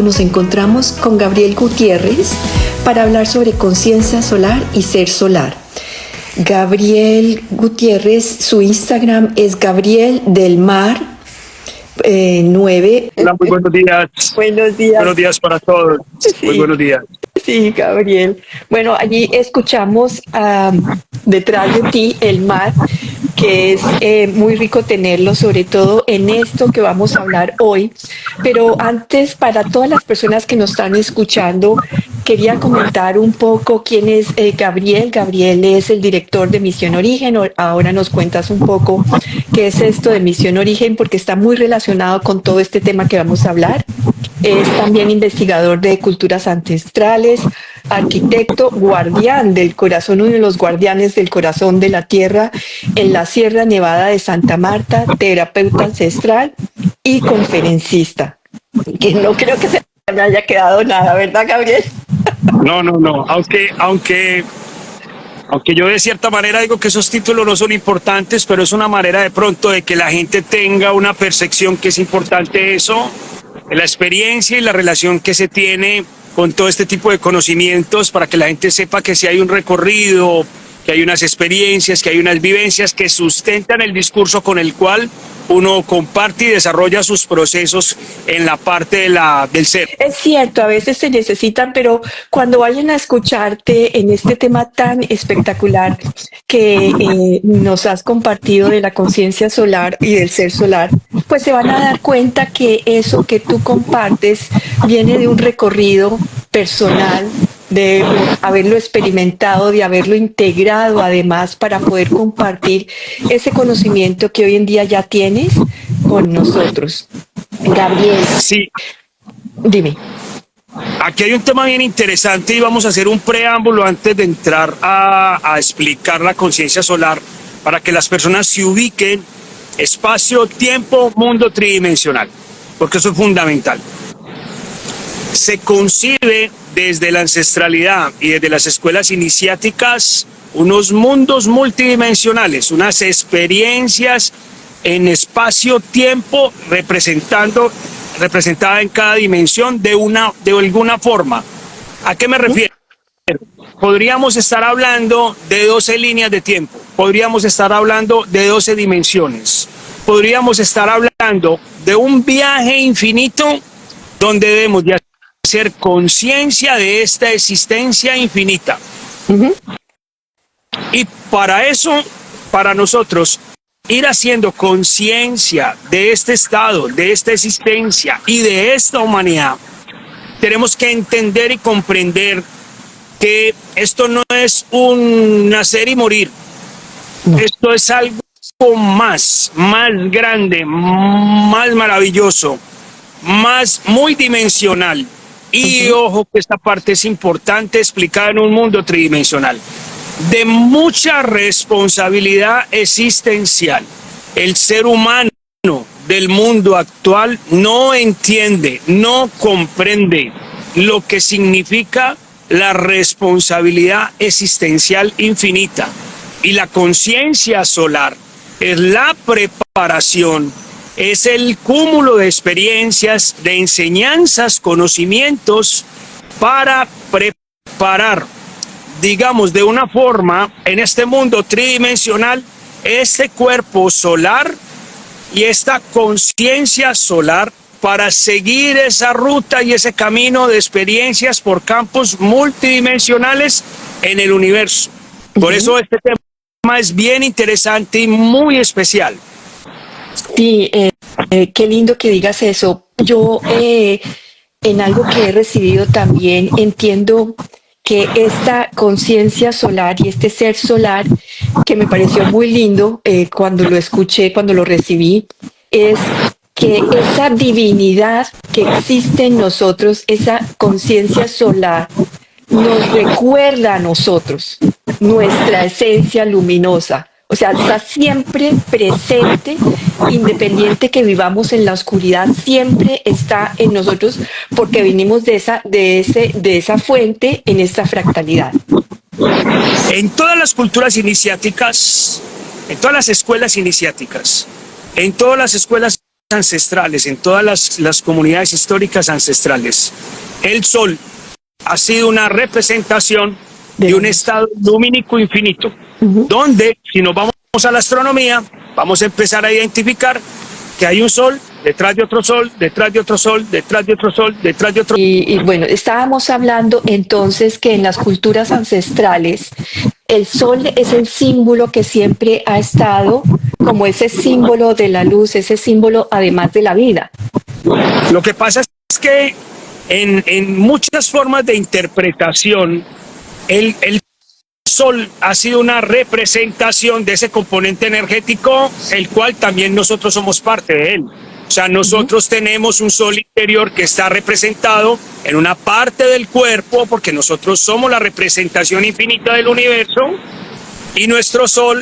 Nos encontramos con Gabriel Gutiérrez para hablar sobre conciencia solar y ser solar. Gabriel Gutiérrez, su Instagram es Gabriel del Mar 9. Hola, muy buenos días. Buenos días. Buenos días para todos. Sí. Muy buenos días. Sí, Gabriel. Bueno, allí escuchamos detrás de ti el mar, que es muy rico tenerlo, sobre todo en esto que vamos a hablar hoy. Pero antes, para todas las personas que nos están escuchando, quería comentar un poco quién es Gabriel. Gabriel es el director de Misión Origen. Ahora nos cuentas un poco qué es esto de Misión Origen, porque está muy relacionado con todo este tema que vamos a hablar. Es también investigador de culturas ancestrales, arquitecto, guardián del corazón, uno de los guardianes del corazón de la tierra en la Sierra Nevada de Santa Marta, terapeuta ancestral y conferencista. Que no creo que se me haya quedado nada, ¿verdad, Gabriel? No. Aunque yo de cierta manera digo que esos títulos no son importantes, pero es una manera de pronto de que la gente tenga una percepción que es importante eso, la experiencia y la relación que se tiene con todo este tipo de conocimientos, para que la gente sepa que si hay un recorrido, que hay unas experiencias, que hay unas vivencias que sustentan el discurso con el cual uno comparte y desarrolla sus procesos en la parte del ser. Es cierto, a veces se necesitan, pero cuando vayan a escucharte en este tema tan espectacular que nos has compartido de la conciencia solar y del ser solar, pues se van a dar cuenta que eso que tú compartes viene de un recorrido personal, de haberlo experimentado, de haberlo integrado además para poder compartir ese conocimiento que hoy en día ya tienes con nosotros. Gabriel. Sí. Dime. Aquí hay un tema bien interesante y vamos a hacer un preámbulo antes de entrar a explicar la conciencia solar para que las personas se ubiquen espacio, tiempo, mundo tridimensional, porque eso es fundamental. Se concibe desde la ancestralidad y desde las escuelas iniciáticas unos mundos multidimensionales, unas experiencias en espacio-tiempo representada en cada dimensión de alguna forma. ¿A qué me refiero? Podríamos estar hablando de 12 líneas de tiempo, podríamos estar hablando de 12 dimensiones, podríamos estar hablando de un viaje infinito donde debemos de hacer conciencia de esta existencia infinita. Y para eso, para nosotros, ir haciendo conciencia de este estado, de esta existencia y de esta humanidad, tenemos que entender y comprender que esto no es un nacer y morir. No. Esto es algo más grande, más maravilloso, muy dimensional. Y ojo que esta parte es importante explicar en un mundo tridimensional de mucha responsabilidad existencial. El ser humano del mundo actual no entiende, no comprende lo que significa la responsabilidad existencial infinita. Y la conciencia solar es la preparación, es el cúmulo de experiencias, de enseñanzas, conocimientos para preparar, digamos, de una forma en este mundo tridimensional, este cuerpo solar y esta conciencia solar para seguir esa ruta y ese camino de experiencias por campos multidimensionales en el universo. Por eso este tema es bien interesante y muy especial. Sí, qué lindo que digas eso. Yo en algo que he recibido también entiendo que esta conciencia solar y este ser solar, que me pareció muy lindo cuando lo escuché, cuando lo recibí, es que esa divinidad que existe en nosotros, esa conciencia solar, nos recuerda a nosotros nuestra esencia luminosa. O sea, está siempre presente, independiente que vivamos en la oscuridad, siempre está en nosotros porque venimos de esa fuente en esta fractalidad. En todas las culturas iniciáticas, en todas las escuelas iniciáticas, en todas las escuelas ancestrales, en todas las comunidades históricas ancestrales, el sol ha sido una representación de un estado lumínico infinito, donde, si nos vamos a la astronomía, vamos a empezar a identificar que hay un sol detrás de otro sol, detrás de otro sol, detrás de otro sol, detrás de otro. Y bueno, estábamos hablando entonces que en las culturas ancestrales el sol es el símbolo que siempre ha estado como ese símbolo de la luz, ese símbolo además de la vida. Lo que pasa es que en muchas formas de interpretación, el sol ha sido una representación de ese componente energético, el cual también nosotros somos parte de él. O sea, nosotros tenemos un sol interior que está representado en una parte del cuerpo, porque nosotros somos la representación infinita del universo, y nuestro sol,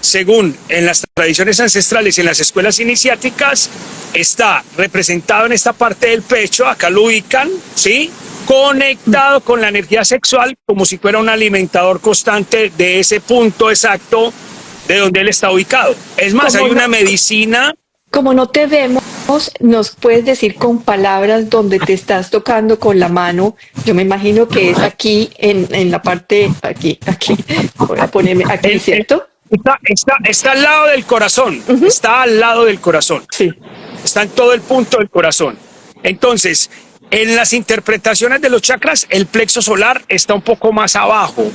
según en las tradiciones ancestrales y en las escuelas iniciáticas, está representado en esta parte del pecho, acá lo ubican, ¿sí?, conectado con la energía sexual, como si fuera un alimentador constante de ese punto exacto de donde él está ubicado. Es más, hay una medicina. Como no te vemos, ¿nos puedes decir con palabras dónde te estás tocando con la mano? Yo me imagino que es aquí, en la parte, aquí. Voy a ponerme aquí, ¿cierto? Está al lado del corazón, está al lado del corazón. Sí. Está en todo el punto del corazón. Entonces, en las interpretaciones de los chakras, el plexo solar está un poco más abajo.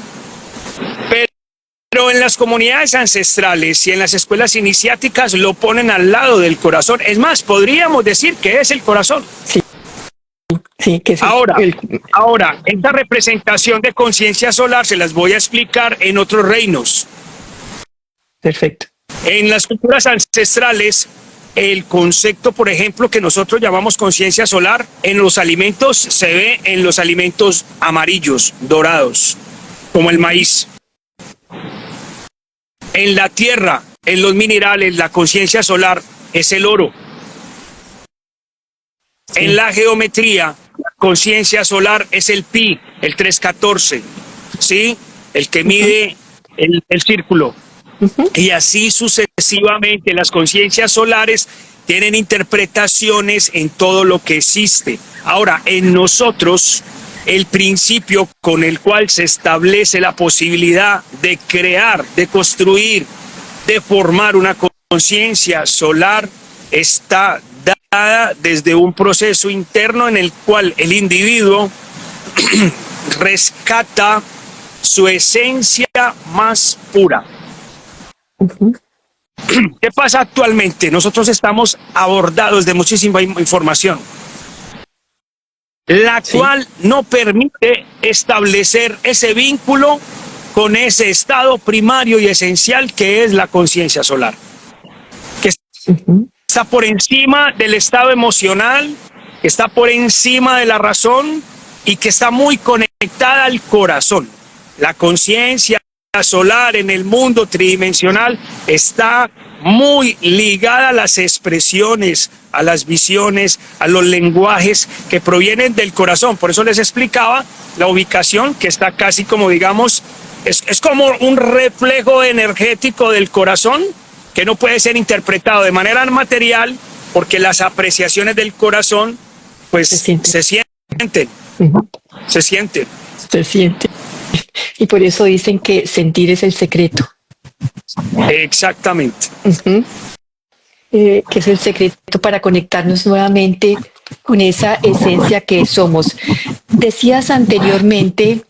Pero en las comunidades ancestrales y en las escuelas iniciáticas lo ponen al lado del corazón. Es más, podríamos decir que es el corazón. Sí. Sí, que es ahora, esta representación de conciencia solar se las voy a explicar en otros reinos. Perfecto. En las culturas ancestrales, el concepto, por ejemplo, que nosotros llamamos conciencia solar, en los alimentos se ve en los alimentos amarillos, dorados, como el maíz. En la tierra, en los minerales, la conciencia solar es el oro. Sí. En la geometría, la conciencia solar es el pi, el 314, ¿sí? El que mide el círculo. Y así sucesivamente, las conciencias solares tienen interpretaciones en todo lo que existe. Ahora, en nosotros, el principio con el cual se establece la posibilidad de crear, de construir, de formar una conciencia solar está dada desde un proceso interno en el cual el individuo rescata su esencia más pura. ¿Qué pasa actualmente? Nosotros estamos abordados de muchísima información, la cual no permite establecer ese vínculo con ese estado primario y esencial que es la conciencia solar, que está por encima del estado emocional, que está por encima de la razón y que está muy conectada al corazón. La conciencia solar en el mundo tridimensional está muy ligada a las expresiones, a las visiones, a los lenguajes que provienen del corazón. Por eso les explicaba la ubicación, que está casi como, digamos, es como un reflejo energético del corazón que no puede ser interpretado de manera material, porque las apreciaciones del corazón pues se sienten. Se sienten. Y por eso dicen que sentir es el secreto. Exactamente. Que es el secreto para conectarnos nuevamente con esa esencia que somos. Decías anteriormente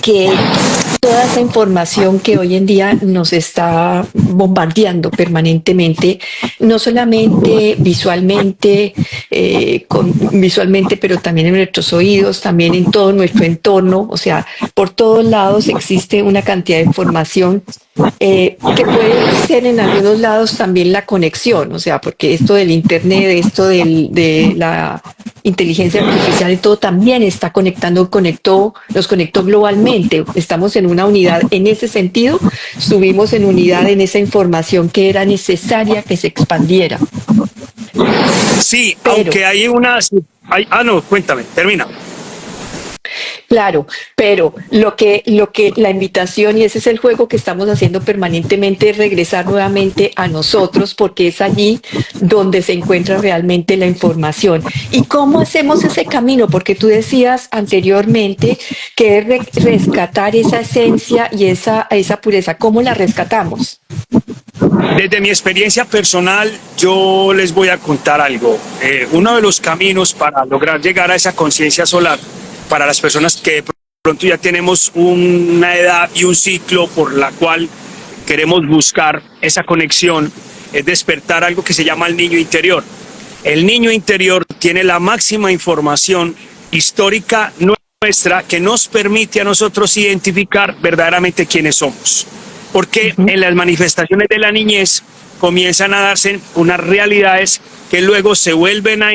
que toda esa información que hoy en día nos está bombardeando permanentemente, no solamente visualmente, pero también en nuestros oídos, también en todo nuestro entorno, o sea, por todos lados existe una cantidad de información que puede ser en algunos lados también la conexión, o sea, porque esto del internet, esto de la inteligencia artificial y todo también está nos conectó globalmente. Estamos en una unidad en ese sentido, estuvimos en unidad en esa información que era necesaria que se expandiera. Sí, pero, aunque hay una... no, cuéntame, termina. Claro, pero lo que la invitación, y ese es el juego que estamos haciendo permanentemente, es regresar nuevamente a nosotros, porque es allí donde se encuentra realmente la información. ¿Y cómo hacemos ese camino? Porque tú decías anteriormente que es rescatar esa esencia y esa pureza. ¿Cómo la rescatamos? Desde mi experiencia personal, yo les voy a contar algo. Uno de los caminos para lograr llegar a esa conciencia solar, para las personas que de pronto ya tenemos una edad y un ciclo por la cual queremos buscar esa conexión, es despertar algo que se llama el niño interior. El niño interior tiene la máxima información histórica nuestra que nos permite a nosotros identificar verdaderamente quiénes somos. Porque en las manifestaciones de la niñez comienzan a darse unas realidades que luego se vuelven a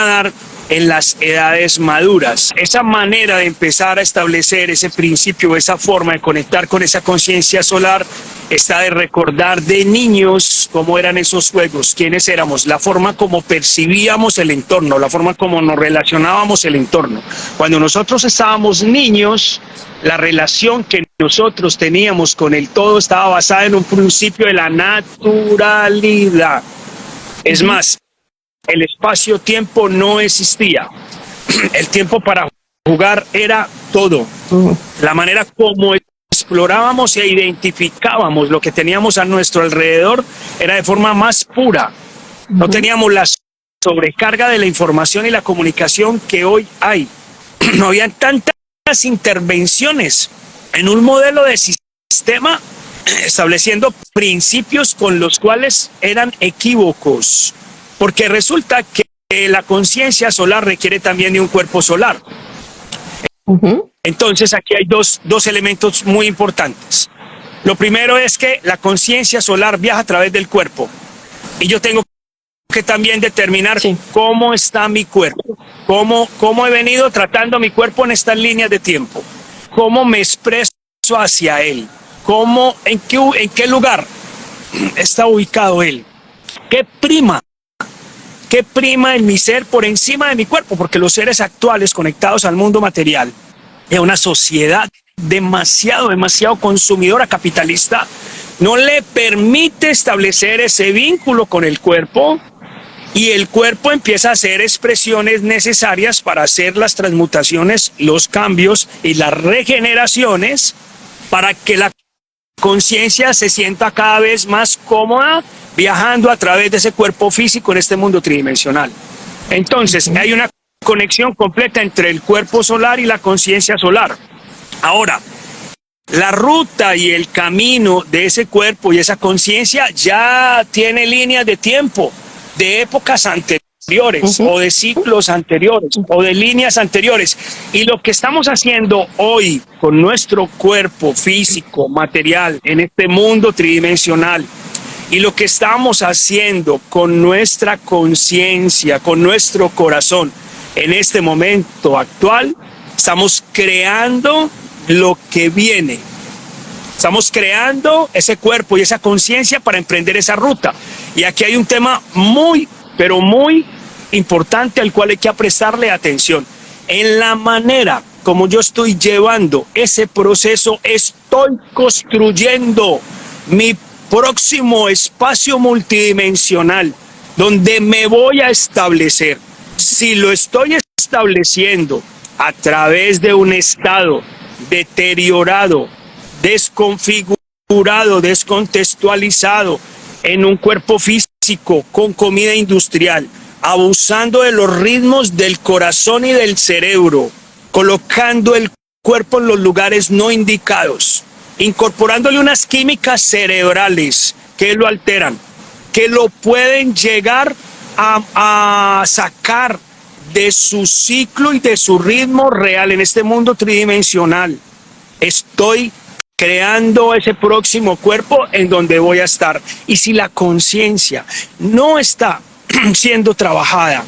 dar en las edades maduras. Esa manera de empezar a establecer ese principio, esa forma de conectar con esa conciencia solar, está de recordar de niños cómo eran esos juegos, quiénes éramos, la forma como percibíamos el entorno, la forma como nos relacionábamos el entorno. Cuando nosotros estábamos niños, la relación que nosotros teníamos con el todo estaba basada en un principio de la naturalidad. Es más, el espacio-tiempo no existía. El tiempo para jugar era todo. La manera como explorábamos e identificábamos lo que teníamos a nuestro alrededor era de forma más pura. No teníamos la sobrecarga de la información y la comunicación que hoy hay. No habían tantas intervenciones en un modelo de sistema estableciendo principios con los cuales eran equívocos. Porque resulta que la conciencia solar requiere también de un cuerpo solar. Entonces aquí hay dos elementos muy importantes. Lo primero es que la conciencia solar viaja a través del cuerpo. Y yo tengo que también determinar cómo está mi cuerpo. Cómo he venido tratando mi cuerpo en estas líneas de tiempo. Cómo me expreso hacia él. En qué lugar está ubicado él. ¿Qué prima en mi ser por encima de mi cuerpo? Porque los seres actuales conectados al mundo material, en una sociedad demasiado consumidora, capitalista, no le permite establecer ese vínculo con el cuerpo, y el cuerpo empieza a hacer expresiones necesarias para hacer las transmutaciones, los cambios y las regeneraciones para que la conciencia se sienta cada vez más cómoda viajando a través de ese cuerpo físico en este mundo tridimensional. Entonces, hay una conexión completa entre el cuerpo solar y la conciencia solar. Ahora, la ruta y el camino de ese cuerpo y esa conciencia ya tiene líneas de tiempo, de épocas anteriores, o de ciclos anteriores, o de líneas anteriores. Y lo que estamos haciendo hoy con nuestro cuerpo físico, material, en este mundo tridimensional, y lo que estamos haciendo con nuestra conciencia, con nuestro corazón, en este momento actual, estamos creando lo que viene. Estamos creando ese cuerpo y esa conciencia para emprender esa ruta. Y aquí hay un tema muy, pero muy importante al cual hay que prestarle atención. En la manera como yo estoy llevando ese proceso, estoy construyendo mi próximo espacio multidimensional donde me voy a establecer. Si lo estoy estableciendo a través de un estado deteriorado, desconfigurado, descontextualizado, en un cuerpo físico con comida industrial, abusando de los ritmos del corazón y del cerebro, colocando el cuerpo en los lugares no indicados, incorporándole unas químicas cerebrales que lo alteran, que lo pueden llegar a sacar de su ciclo y de su ritmo real en este mundo tridimensional. Estoy creando ese próximo cuerpo en donde voy a estar. Y si la conciencia no está siendo trabajada,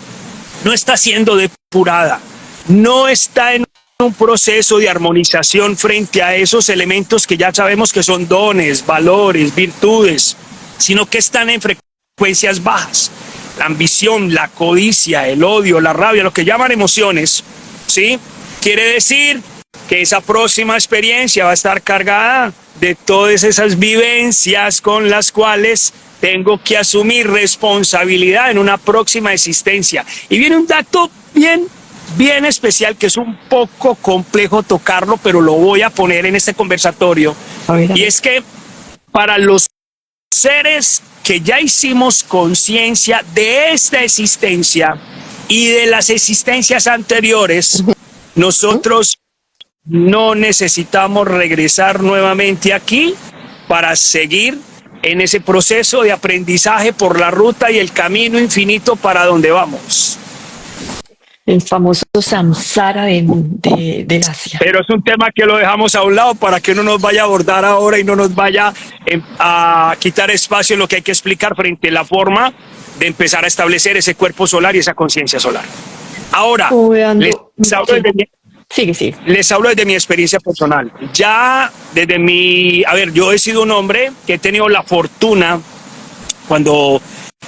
no está siendo depurada, no está en un proceso de armonización frente a esos elementos que ya sabemos que son dones, valores, virtudes, sino que están en frecuencias bajas, la ambición, la codicia, el odio, la rabia, lo que llaman emociones, ¿sí? quiere decir que esa próxima experiencia va a estar cargada de todas esas vivencias con las cuales tengo que asumir responsabilidad en una próxima existencia. Y viene un dato bien especial que es un poco complejo tocarlo, pero lo voy a poner en este conversatorio. A ver. Y es que para los seres que ya hicimos conciencia de esta existencia y de las existencias anteriores, nosotros no necesitamos regresar nuevamente aquí para seguir en ese proceso de aprendizaje por la ruta y el camino infinito para donde vamos. El famoso samsara del Asia. Pero es un tema que lo dejamos a un lado para que no nos vaya a abordar ahora y no nos vaya a quitar espacio en lo que hay que explicar frente a la forma de empezar a establecer ese cuerpo solar y esa conciencia solar. Ahora, les hablo desde mi experiencia personal. Ya desde yo he sido un hombre que he tenido la fortuna, cuando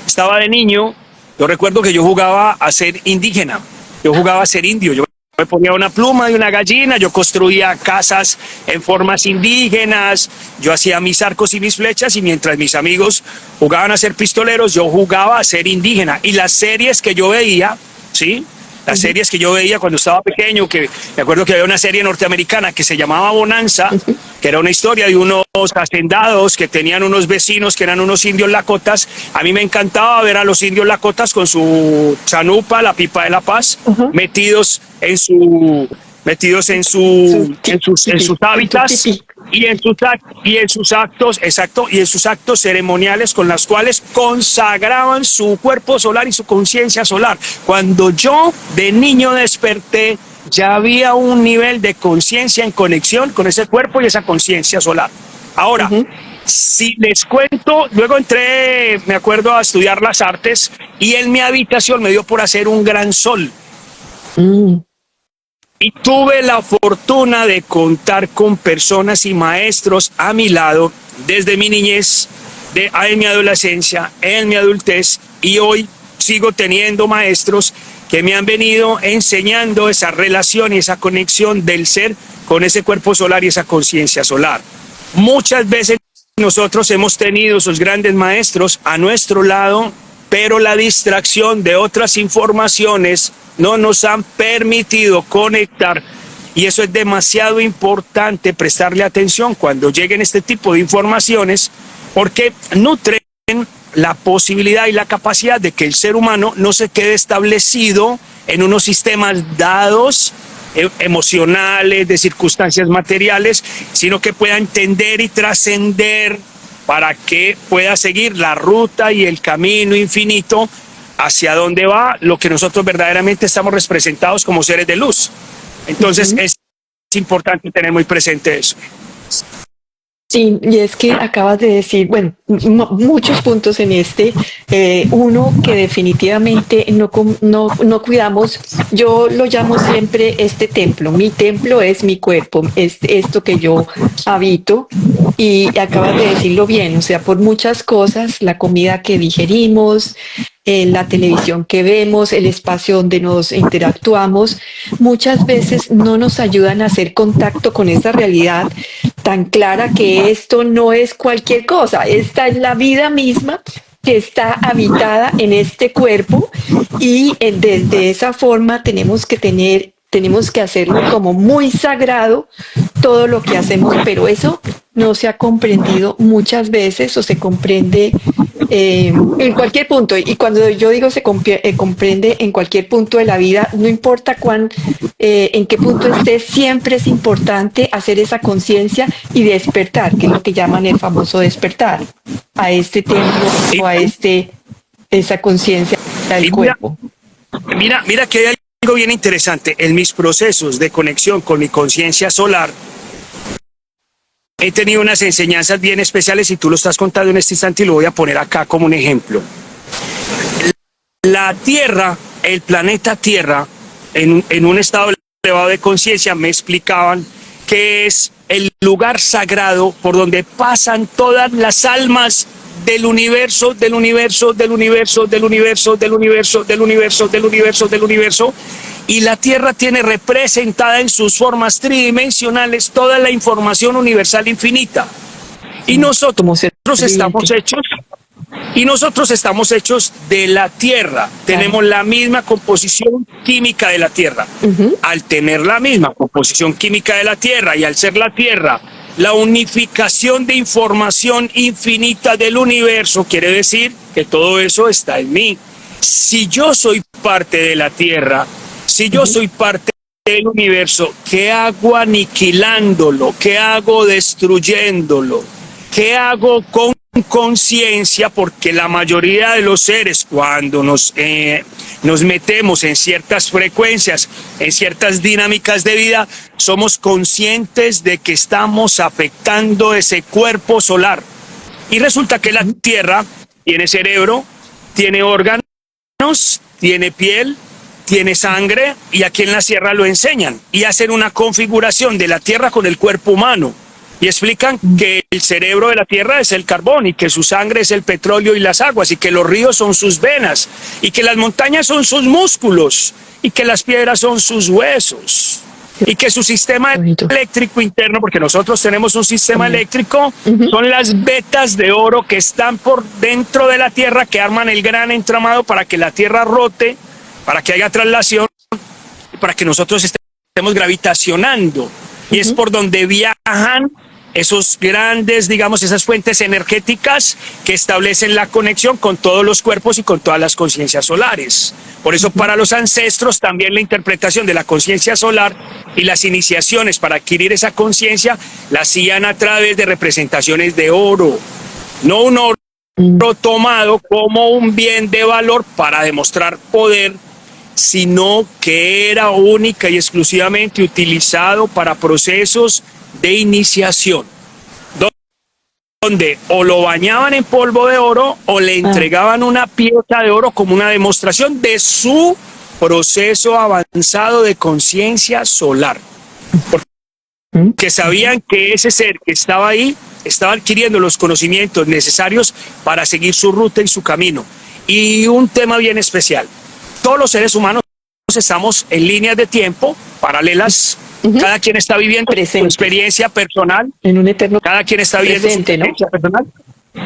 estaba de niño, yo recuerdo que yo jugaba a ser indígena, yo jugaba a ser indio, yo me ponía una pluma de una gallina, yo construía casas en formas indígenas, yo hacía mis arcos y mis flechas, y mientras mis amigos jugaban a ser pistoleros, yo jugaba a ser indígena. Y las series que yo veía, ¿sí? Las series que yo veía cuando estaba pequeño, que me acuerdo que había una serie norteamericana que se llamaba Bonanza, que era una historia de unos hacendados que tenían unos vecinos que eran unos indios lakotas. A mí me encantaba ver a los indios lakotas con su chanupa, la pipa de la paz, metidos en sus hábitats y en sus actos, exacto, y en sus actos ceremoniales con los cuales consagraban su cuerpo solar y su conciencia solar. Cuando yo de niño desperté, ya había un nivel de conciencia en conexión con ese cuerpo y esa conciencia solar. Ahora, si les cuento, luego entré, me acuerdo, a estudiar las artes, y en mi habitación me dio por hacer un gran sol. Y tuve la fortuna de contar con personas y maestros a mi lado desde mi niñez, en mi adolescencia, en mi adultez, y hoy sigo teniendo maestros que me han venido enseñando esa relación y esa conexión del ser con ese cuerpo solar y esa conciencia solar. Muchas veces nosotros hemos tenido esos grandes maestros a nuestro lado, pero la distracción de otras informaciones no nos han permitido conectar, y eso es demasiado importante prestarle atención cuando lleguen este tipo de informaciones, porque nutren la posibilidad y la capacidad de que el ser humano no se quede establecido en unos sistemas dados, emocionales, de circunstancias materiales, sino que pueda entender y trascender para que pueda seguir la ruta y el camino infinito hacia donde va lo que nosotros verdaderamente estamos representados como seres de luz. Entonces es importante tener muy presente eso. Sí, y es que acabas de decir, bueno, muchos puntos en este. Uno, que definitivamente no cuidamos. Yo lo llamo siempre este templo. Mi templo es mi cuerpo, es esto que yo habito. Y acabas de decirlo bien, o sea, por muchas cosas, la comida que digerimos, la televisión que vemos, el espacio donde nos interactuamos, muchas veces no nos ayudan a hacer contacto con esa realidad tan clara, que esto no es cualquier cosa, esta es la vida misma que está habitada en este cuerpo, y desde esa forma tenemos que hacerlo como muy sagrado todo lo que hacemos, pero eso no se ha comprendido muchas veces, o se comprende en cualquier punto. Y cuando yo digo se comprende en cualquier punto de la vida, no importa en qué punto estés, siempre es importante hacer esa conciencia y despertar, que es lo que llaman el famoso despertar, a este templo o a esa conciencia del cuerpo. Mira que hay algo bien interesante. En mis procesos de conexión con mi conciencia solar, he tenido unas enseñanzas bien especiales, y tú lo estás contando en este instante, y lo voy a poner acá como un ejemplo. La Tierra, el planeta Tierra, en un estado elevado de conciencia, me explicaban que es el lugar sagrado por donde pasan todas las almas del universo, Y la Tierra tiene representada en sus formas tridimensionales toda la información universal infinita. Y nosotros estamos hechos, de la Tierra. Tenemos la misma composición química de la Tierra. Al tener la misma composición química de la Tierra y al ser la Tierra la unificación de información infinita del universo, quiere decir que todo eso está en mí. Si yo soy parte de la Tierra, si yo soy parte del universo, ¿qué hago aniquilándolo? ¿Qué hago destruyéndolo? ¿Qué hago con conciencia? Porque la mayoría de los seres, cuando nos metemos en ciertas frecuencias, en ciertas dinámicas de vida, somos conscientes de que estamos afectando ese cuerpo solar. Y resulta que la Tierra tiene cerebro, tiene órganos, tiene piel, tiene sangre, y aquí en la Sierra lo enseñan y hacen una configuración de la Tierra con el cuerpo humano y explican que el cerebro de la Tierra es el carbón y que su sangre es el petróleo y las aguas y que los ríos son sus venas y que las montañas son sus músculos y que las piedras son sus huesos y que su sistema eléctrico interno, porque nosotros tenemos un sistema eléctrico, son las vetas de oro que están por dentro de la Tierra, que arman el gran entramado para que la Tierra rote, para que haya traslación, para que nosotros estemos gravitacionando. Y es por donde viajan esos grandes, digamos, esas fuentes energéticas que establecen la conexión con todos los cuerpos y con todas las conciencias solares. Por eso para los ancestros también la interpretación de la conciencia solar y las iniciaciones para adquirir esa conciencia la hacían a través de representaciones de oro, no un oro tomado como un bien de valor para demostrar poder, sino que era única y exclusivamente utilizado para procesos de iniciación, donde o lo bañaban en polvo de oro o le entregaban una pieza de oro como una demostración de su proceso avanzado de conciencia solar. Porque sabían que ese ser que estaba ahí estaba adquiriendo los conocimientos necesarios para seguir su ruta y su camino. Y un tema bien especial: todos los seres humanos estamos en líneas de tiempo paralelas. Cada quien está viviendo su experiencia personal. En un eterno cada quien está viviendo su experiencia personal.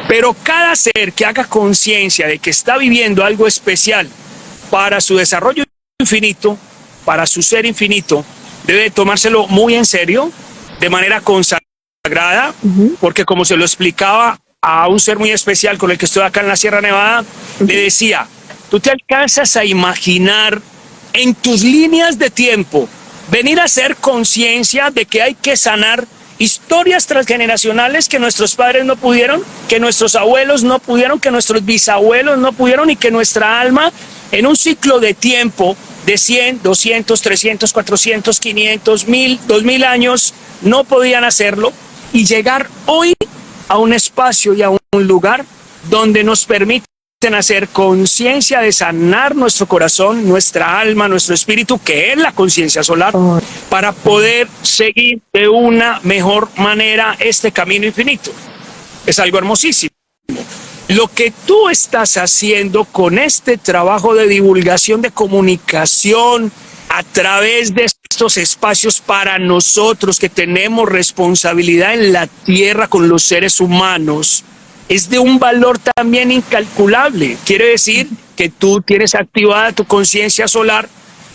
Pero cada ser que haga conciencia de que está viviendo algo especial para su desarrollo infinito, para su ser infinito, debe tomárselo muy en serio, de manera consagrada, porque como se lo explicaba a un ser muy especial con el que estoy acá en la Sierra Nevada, le decía: tú te alcanzas a imaginar en tus líneas de tiempo venir a hacer conciencia de que hay que sanar historias transgeneracionales que nuestros padres no pudieron, que nuestros abuelos no pudieron, que nuestros bisabuelos no pudieron, y que nuestra alma en un ciclo de tiempo de 100, 200, 300, 400, 500, 1000, 2000 años no podían hacerlo, y llegar hoy a un espacio y a un lugar donde nos permiten hacer conciencia de sanar nuestro corazón, nuestra alma, nuestro espíritu, que es la conciencia solar, para poder seguir de una mejor manera este camino infinito. Es algo hermosísimo. Lo que tú estás haciendo con este trabajo de divulgación, de comunicación a través de estos espacios para nosotros que tenemos responsabilidad en la tierra con los seres humanos, es de un valor también incalculable. Quiere decir que tú tienes activada tu conciencia solar,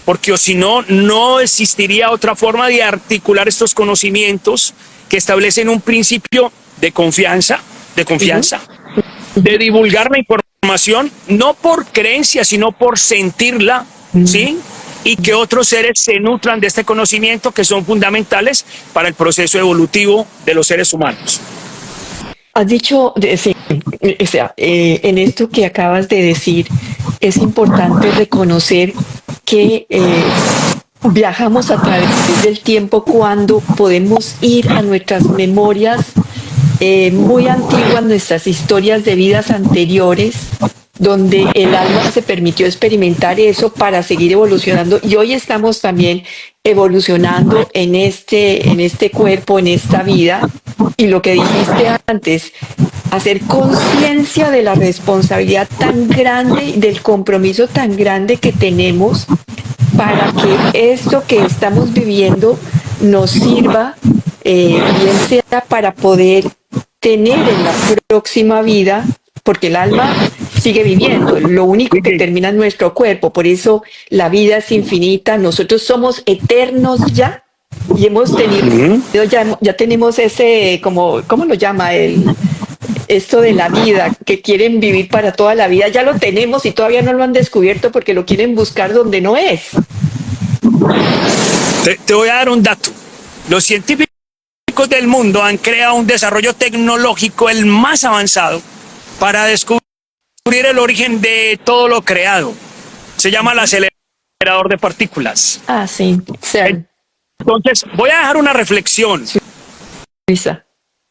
porque o si no, no existiría otra forma de articular estos conocimientos que establecen un principio de confianza, de divulgar la información, no por creencia, sino por sentirla, ¿sí? Y que otros seres se nutran de este conocimiento, que son fundamentales para el proceso evolutivo de los seres humanos. Has dicho, sí, o sea, en esto que acabas de decir, es importante reconocer que viajamos a través del tiempo cuando podemos ir a nuestras memorias muy antiguas, nuestras historias de vidas anteriores, donde el alma se permitió experimentar eso para seguir evolucionando, y hoy estamos también evolucionando en este cuerpo, en esta vida. Y lo que dijiste antes, hacer conciencia de la responsabilidad tan grande, del compromiso tan grande que tenemos para que esto que estamos viviendo nos sirva, bien sea para poder tener en la próxima vida, porque el alma sigue viviendo, lo único que termina es nuestro cuerpo, por eso la vida es infinita, nosotros somos eternos ya y hemos tenido, ya tenemos ese, como, ¿cómo lo llama? Esto de la vida, que quieren vivir para toda la vida, ya lo tenemos y todavía no lo han descubierto porque lo quieren buscar donde no es. Te voy a dar un dato. Los científicos del mundo han creado un desarrollo tecnológico el más avanzado para descubrir el origen de todo lo creado. Se llama el acelerador de partículas. Ah, sí, CERN. Entonces, voy a dejar una reflexión. Luisa.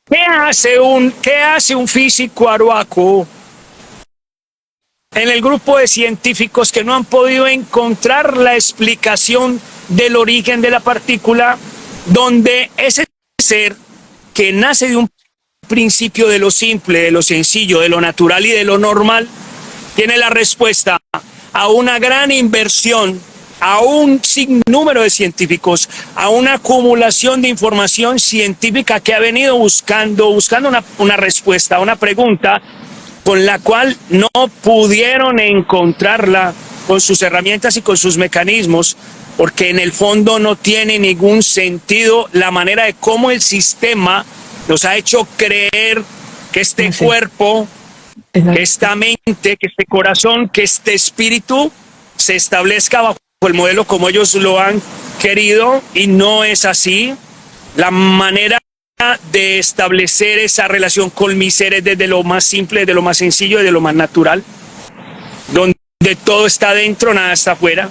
¿Qué hace un físico aruaco en el grupo de científicos que no han podido encontrar la explicación del origen de la partícula, donde ese ser que nace de un principio de lo simple, de lo sencillo, de lo natural y de lo normal, tiene la respuesta a una gran inversión, a un sinnúmero de científicos, a una acumulación de información científica que ha venido buscando una respuesta a una pregunta con la cual no pudieron encontrarla con sus herramientas y con sus mecanismos, porque en el fondo no tiene ningún sentido la manera de cómo el sistema nos ha hecho creer que este cuerpo, que esta mente, que este corazón, que este espíritu se establezca bajo el modelo como ellos lo han querido, y no es así. La manera de establecer esa relación con mi ser es desde lo más simple, desde lo más sencillo, desde lo más natural, donde todo está dentro, nada está afuera,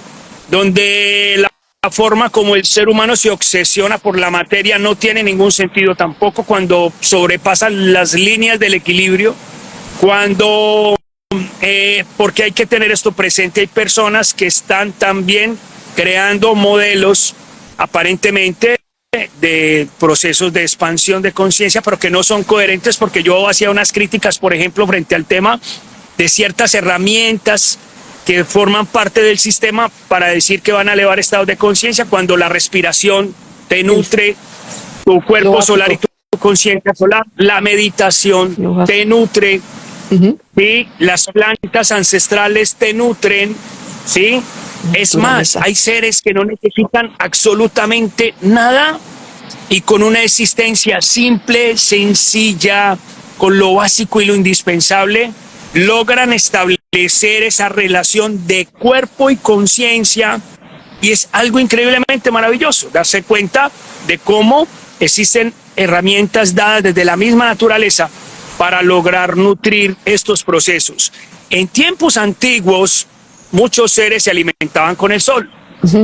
donde la forma como el ser humano se obsesiona por la materia no tiene ningún sentido tampoco cuando sobrepasan las líneas del equilibrio, porque hay que tener esto presente, hay personas que están también creando modelos aparentemente de procesos de expansión de conciencia, pero que no son coherentes, porque yo hacía unas críticas, por ejemplo, frente al tema de ciertas herramientas que forman parte del sistema para decir que van a elevar estados de conciencia, cuando la respiración te nutre, tu cuerpo solar y tu conciencia solar, la meditación te nutre, ¿sí? Las plantas ancestrales te nutren, ¿sí? Es más, hay seres que no necesitan absolutamente nada y con una existencia simple, sencilla, con lo básico y lo indispensable, logran establecer esa relación de cuerpo y conciencia, y es algo increíblemente maravilloso darse cuenta de cómo existen herramientas dadas desde la misma naturaleza para lograr nutrir estos procesos. En tiempos antiguos, muchos seres se alimentaban con el sol.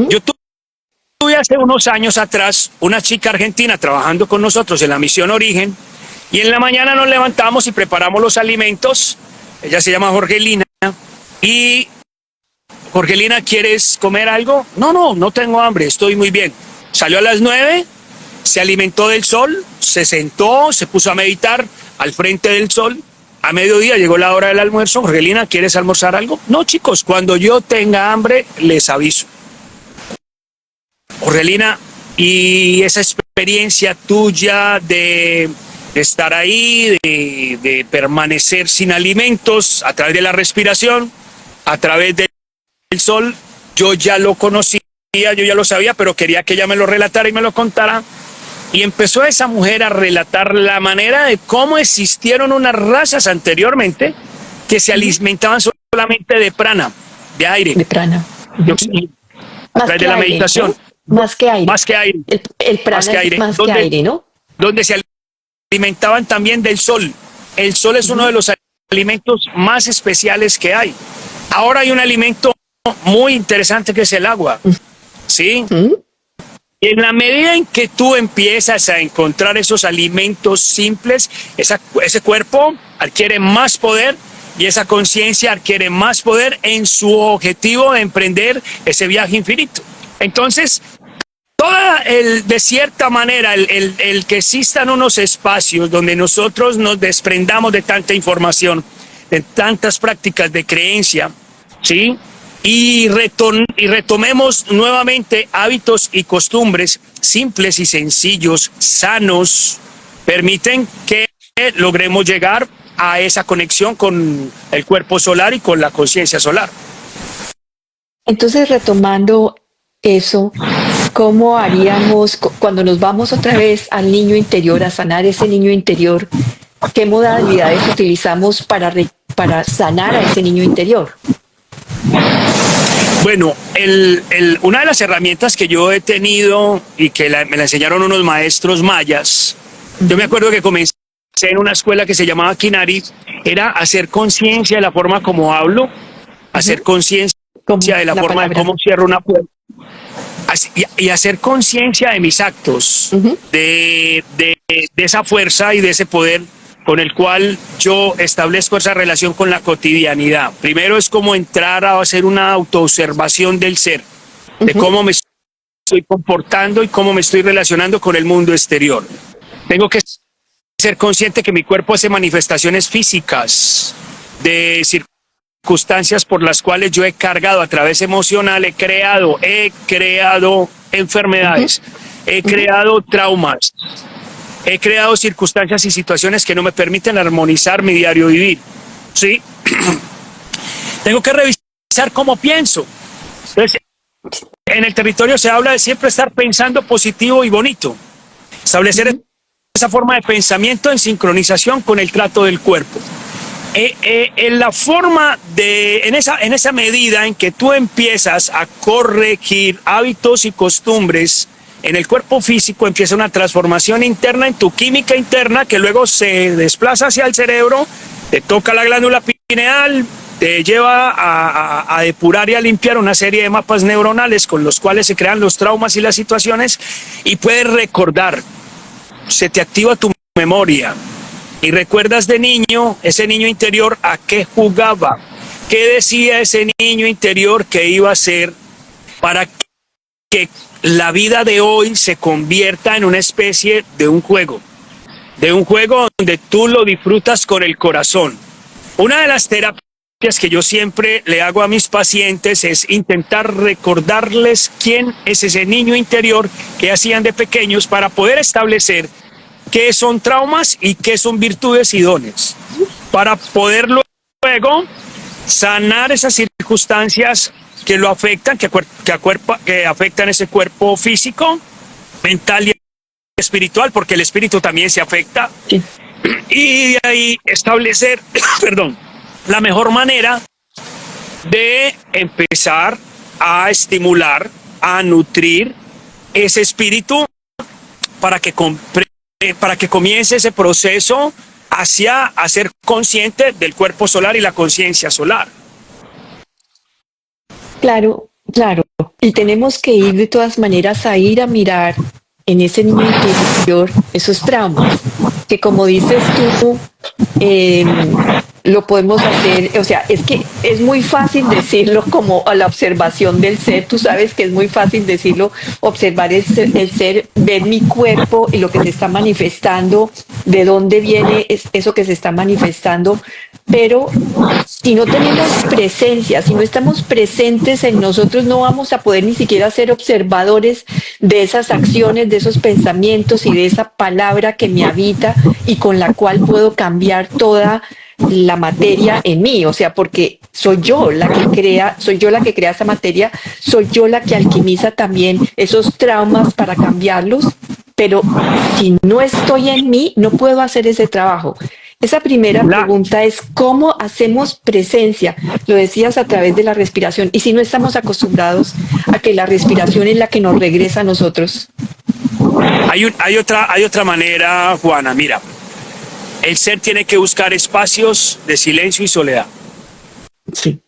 Yo tuve hace unos años atrás una chica argentina trabajando con nosotros en la misión Origen, y en la mañana nos levantamos y preparamos los alimentos. Ella se llama Jorgelina. Y Jorgelina, ¿quieres comer algo? No tengo hambre, estoy muy bien. Salió a las 9, se alimentó del sol, se sentó, se puso a meditar al frente del sol. A mediodía llegó la hora del almuerzo. Jorgelina, ¿quieres almorzar algo? No, chicos, cuando yo tenga hambre les aviso. Jorgelina, y esa experiencia tuya de estar ahí, de permanecer sin alimentos a través de la respiración, a través del sol, yo ya lo conocía, yo ya lo sabía, pero quería que ella me lo relatara y me lo contara. Y empezó esa mujer a relatar la manera de cómo existieron unas razas anteriormente que se alimentaban solamente de prana, de aire. De prana. De oxígeno, a través de la meditación. ¿No? Más que aire. Más que aire. El prana más que aire. Es más que aire, ¿no? Donde se alimentaban también del sol. El sol es uno de los alimentos más especiales que hay. Ahora hay un alimento muy interesante que es el agua. ¿Sí? Y en la medida en que tú empiezas a encontrar esos alimentos simples, ese cuerpo adquiere más poder y esa conciencia adquiere más poder en su objetivo de emprender ese viaje infinito. Entonces, de cierta manera, el que existan unos espacios donde nosotros nos desprendamos de tanta información, de tantas prácticas de creencia, ¿sí? y retomemos nuevamente hábitos y costumbres simples y sencillos, sanos, permiten que logremos llegar a esa conexión con el cuerpo solar y con la conciencia solar. Entonces, retomando eso, ¿cómo haríamos cuando nos vamos otra vez al niño interior, a sanar ese niño interior? ¿Qué modalidades utilizamos para sanar a ese niño interior? Bueno, una de las herramientas que yo he tenido y que me la enseñaron unos maestros mayas, yo me acuerdo que comencé en una escuela que se llamaba Kinari, era hacer conciencia de la forma como hablo, hacer conciencia de la forma de cómo cierro una puerta, y hacer conciencia de mis actos, de esa fuerza y de ese poder con el cual yo establezco esa relación con la cotidianidad. Primero es como entrar a hacer una autoobservación del ser, de cómo me estoy comportando y cómo me estoy relacionando con el mundo exterior. Tengo que ser consciente que mi cuerpo hace manifestaciones físicas de circunstancias por las cuales yo he cargado a través emocional, he creado enfermedades, he creado traumas, he creado circunstancias y situaciones que no me permiten armonizar mi diario vivir, ¿sí? Tengo que revisar cómo pienso. Entonces, en el territorio se habla de siempre estar pensando positivo y bonito. Establecer esa forma de pensamiento en sincronización con el trato del cuerpo. En la forma en esa medida en que tú empiezas a corregir hábitos y costumbres en el cuerpo físico, empieza una transformación interna en tu química interna que luego se desplaza hacia el cerebro, te toca la glándula pineal, te lleva a depurar y a limpiar una serie de mapas neuronales con los cuales se crean los traumas y las situaciones, y puedes recordar, se te activa tu memoria y recuerdas de niño, ese niño interior, a qué jugaba, qué decía ese niño interior que iba a hacer para que la vida de hoy se convierta en una especie de un juego donde tú lo disfrutas con el corazón. Una de las terapias que yo siempre le hago a mis pacientes es intentar recordarles quién es ese niño interior que hacían de pequeños para poder establecer qué son traumas y qué son virtudes y dones, para poder luego sanar esas circunstancias que lo afectan, que afectan ese cuerpo físico, mental y espiritual, porque el espíritu también se afecta, sí. Y de ahí establecer, perdón, la mejor manera de empezar a estimular, a nutrir ese espíritu para que comience ese proceso hacia ser consciente del cuerpo solar y la conciencia solar. Claro, claro. Y tenemos que ir de todas maneras a ir a mirar en ese niño interior esos traumas, que como dices tú, lo podemos hacer, o sea, es que es muy fácil decirlo como a la observación del ser, tú sabes que es muy fácil decirlo, observar el ser, ver mi cuerpo y lo que se está manifestando, de dónde viene eso que se está manifestando, pero si no tenemos presencia, si no estamos presentes en nosotros, no vamos a poder ni siquiera ser observadores de esas acciones, de esos pensamientos y de esa palabra que me habita y con la cual puedo cambiar toda la materia en mí, o sea, porque soy yo la que crea esa materia, soy yo la que alquimiza también esos traumas para cambiarlos, pero si no estoy en mí, no puedo hacer ese trabajo. Esa primera pregunta es ¿cómo hacemos presencia? Lo decías a través de la respiración, y si no estamos acostumbrados a que la respiración es la que nos regresa a nosotros. Hay otra manera, Juana, mira. El ser tiene que buscar espacios de silencio y soledad. Sí.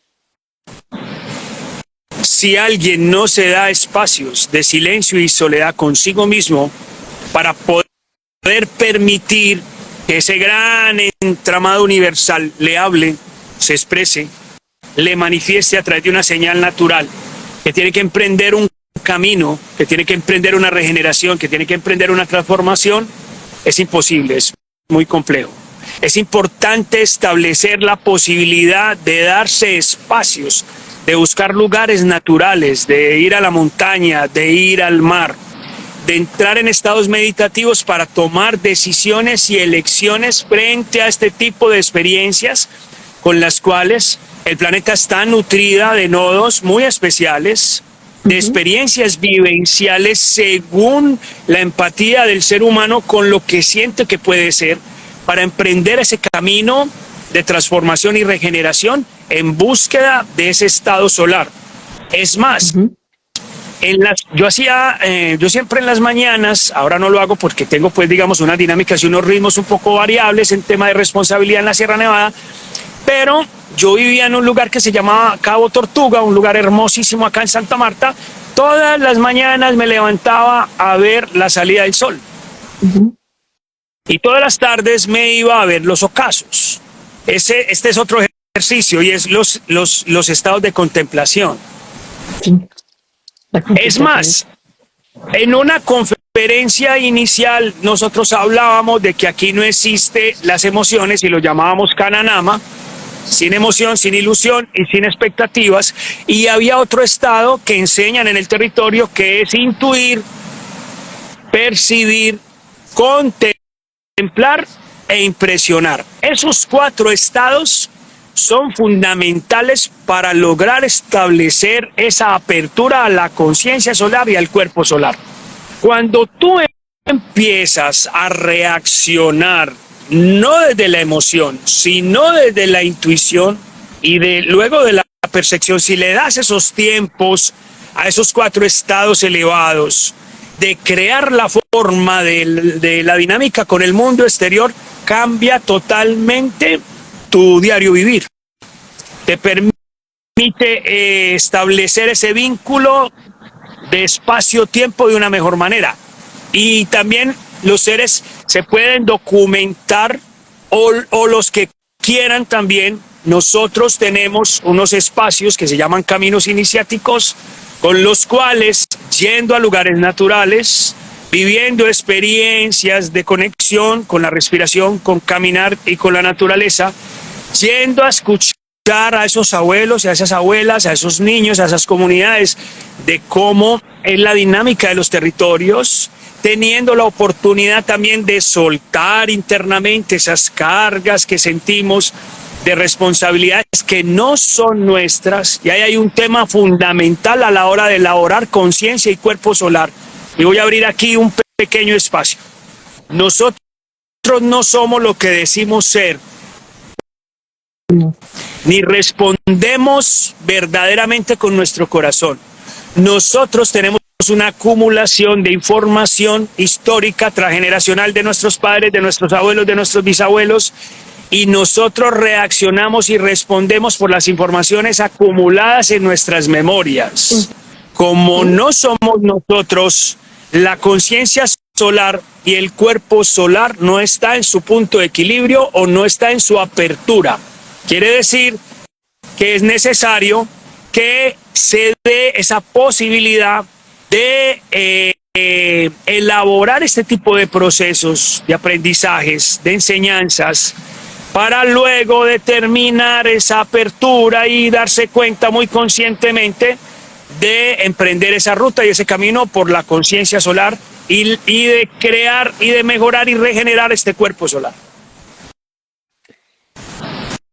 Si alguien no se da espacios de silencio y soledad consigo mismo para poder permitir que ese gran entramado universal le hable, se exprese, le manifieste a través de una señal natural, que tiene que emprender un camino, que tiene que emprender una regeneración, que tiene que emprender una transformación, es imposible, es muy complejo. Es importante establecer la posibilidad de darse espacios de buscar lugares naturales, de ir a la montaña, de ir al mar, de entrar en estados meditativos para tomar decisiones y elecciones frente a este tipo de experiencias con las cuales el planeta está nutrida de nodos muy especiales, de experiencias vivenciales según la empatía del ser humano con lo que siente que puede ser, para emprender ese camino de transformación y regeneración en búsqueda de ese estado solar. Es más, yo siempre en las mañanas, ahora no lo hago porque tengo pues digamos unas dinámicas y unos ritmos un poco variables en tema de responsabilidad en la Sierra Nevada, pero yo vivía en un lugar que se llamaba Cabo Tortuga, un lugar hermosísimo acá en Santa Marta. Todas las mañanas me levantaba a ver la salida del sol. Y todas las tardes me iba a ver los ocasos. Este es otro ejercicio y es los estados de contemplación. Es más, en una conferencia inicial nosotros hablábamos de que aquí no existe las emociones y lo llamábamos Kananama, sin emoción, sin ilusión y sin expectativas, y había otro estado que enseñan en el territorio que es intuir, percibir, contemplar e impresionar. Esos 4 estados son fundamentales para lograr establecer esa apertura a la conciencia solar y al cuerpo solar. Cuando tú empiezas a reaccionar no desde la emoción, sino desde la intuición y luego de la percepción, si le das esos tiempos a esos 4 estados elevados de crear la forma de la dinámica con el mundo exterior, cambia totalmente tu diario vivir. Te permite establecer ese vínculo de espacio-tiempo de una mejor manera. Y también los seres se pueden documentar o los que quieran también. Nosotros tenemos unos espacios que se llaman caminos iniciáticos, con los cuales, yendo a lugares naturales, viviendo experiencias de conexión con la respiración, con caminar y con la naturaleza, yendo a escuchar a esos abuelos y a esas abuelas, a esos niños, a esas comunidades, de cómo es la dinámica de los territorios, teniendo la oportunidad también de soltar internamente esas cargas que sentimos de responsabilidades que no son nuestras. Y ahí hay un tema fundamental a la hora de elaborar conciencia y cuerpo solar. Y voy a abrir aquí un pequeño espacio. Nosotros no somos lo que decimos ser, ni respondemos verdaderamente con nuestro corazón. Nosotros tenemos una acumulación de información histórica transgeneracional de nuestros padres, de nuestros abuelos, de nuestros bisabuelos, y nosotros reaccionamos y respondemos por las informaciones acumuladas en nuestras memorias. Como no somos nosotros, la conciencia solar y el cuerpo solar no está en su punto de equilibrio o no está en su apertura. Quiere decir que es necesario que se dé esa posibilidad de elaborar este tipo de procesos, de aprendizajes, de enseñanzas, para luego determinar esa apertura y darse cuenta muy conscientemente de emprender esa ruta y ese camino por la conciencia solar y de crear y de mejorar y regenerar este cuerpo solar.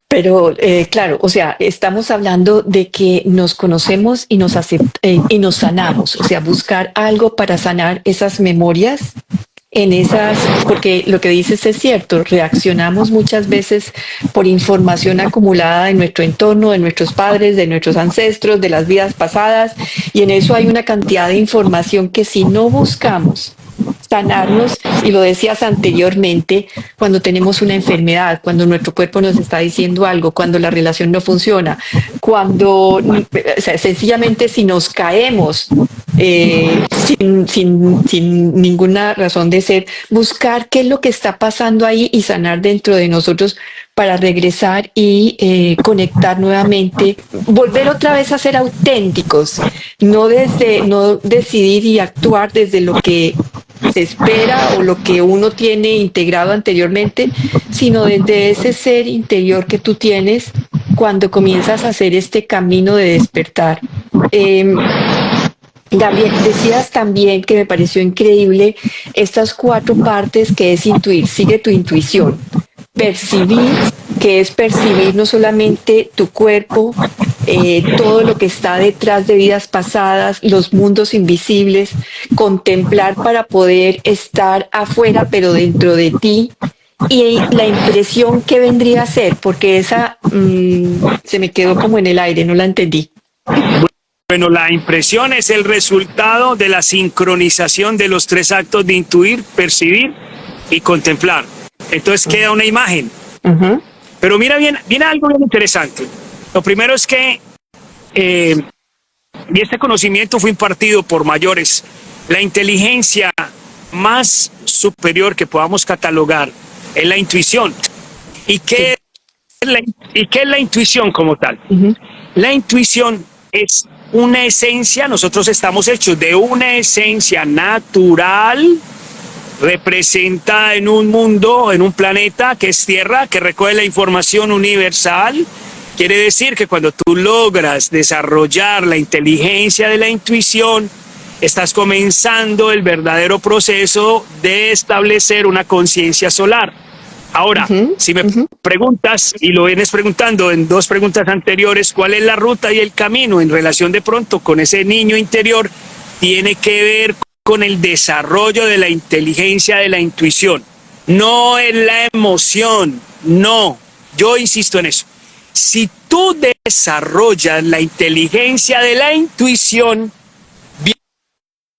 Pero claro, o sea, estamos hablando de que nos conocemos y y nos sanamos, o sea, buscar algo para sanar esas memorias en esas, porque lo que dices es cierto, reaccionamos muchas veces por información acumulada en nuestro entorno, de nuestros padres, de nuestros ancestros, de las vidas pasadas, y en eso hay una cantidad de información que si no buscamos sanarnos, y lo decías anteriormente, cuando tenemos una enfermedad, cuando nuestro cuerpo nos está diciendo algo, cuando la relación no funciona, cuando, o sea, sencillamente si nos caemos sin ninguna razón de ser, buscar qué es lo que está pasando ahí y sanar dentro de nosotros para regresar y conectar nuevamente, volver otra vez a ser auténticos, no decidir y actuar desde lo que se espera o lo que uno tiene integrado anteriormente, sino desde ese ser interior que tú tienes cuando comienzas a hacer este camino de despertar. Gabriel, decías también que me pareció increíble estas 4 partes que es intuir, sigue tu intuición, percibir, que es percibir no solamente tu cuerpo, todo lo que está detrás de vidas pasadas, los mundos invisibles, contemplar para poder estar afuera, pero dentro de ti, y la impresión que vendría a ser, porque esa se me quedó como en el aire, no la entendí. Bueno, la impresión es el resultado de la sincronización de los 3 actos de intuir, percibir y contemplar. Entonces queda una imagen. Pero mira bien, viene algo bien interesante. Lo primero es que, y este conocimiento fue impartido por mayores, la inteligencia más superior que podamos catalogar es la intuición. ¿Y qué es la intuición como tal? La intuición es una esencia, nosotros estamos hechos de una esencia natural, representada en un mundo, en un planeta que es Tierra, que recoge la información universal. Quiere decir que cuando tú logras desarrollar la inteligencia de la intuición, estás comenzando el verdadero proceso de establecer una conciencia solar. Ahora, si me preguntas, y lo vienes preguntando en 2 preguntas anteriores, ¿cuál es la ruta y el camino en relación de pronto con ese niño interior? Tiene que ver con el desarrollo de la inteligencia de la intuición. No es la emoción, no. Yo insisto en eso. Si tú desarrollas la inteligencia de la intuición,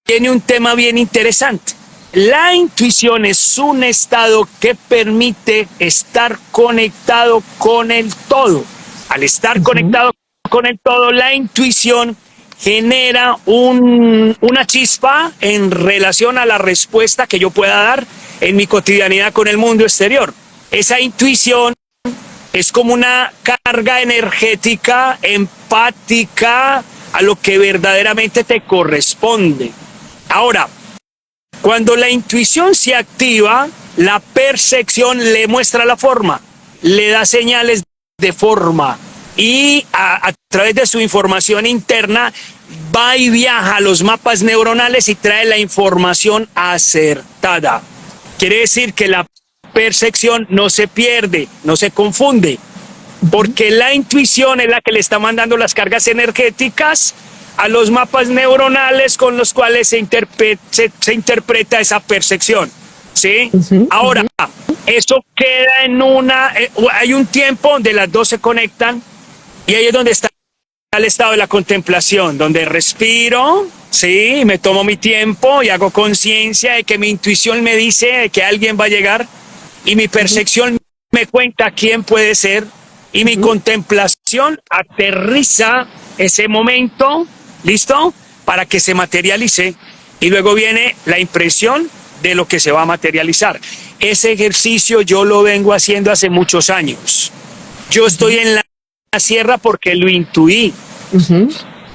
viene un tema bien interesante. La intuición es un estado que permite estar conectado con el todo. Al estar conectado con el todo, la intuición genera una chispa en relación a la respuesta que yo pueda dar en mi cotidianidad con el mundo exterior. Esa intuición es como una carga energética, empática, a lo que verdaderamente te corresponde. Ahora, cuando la intuición se activa, la percepción le muestra la forma, le da señales de forma y a través de su información interna va y viaja a los mapas neuronales y trae la información acertada. Quiere decir que la percepción no se pierde, no se confunde, porque la intuición es la que le está mandando las cargas energéticas a los mapas neuronales con los cuales se interpreta esa percepción, ¿sí? Ahora, eso queda en hay un tiempo donde las 2 se conectan y ahí es donde está el estado de la contemplación, donde respiro, ¿sí? Me tomo mi tiempo y hago conciencia de que mi intuición me dice que alguien va a llegar y mi percepción me cuenta quién puede ser y mi contemplación aterriza ese momento, ¿listo? Para que se materialice y luego viene la impresión de lo que se va a materializar. Ese ejercicio yo lo vengo haciendo hace muchos años. Yo estoy en la sierra porque lo intuí,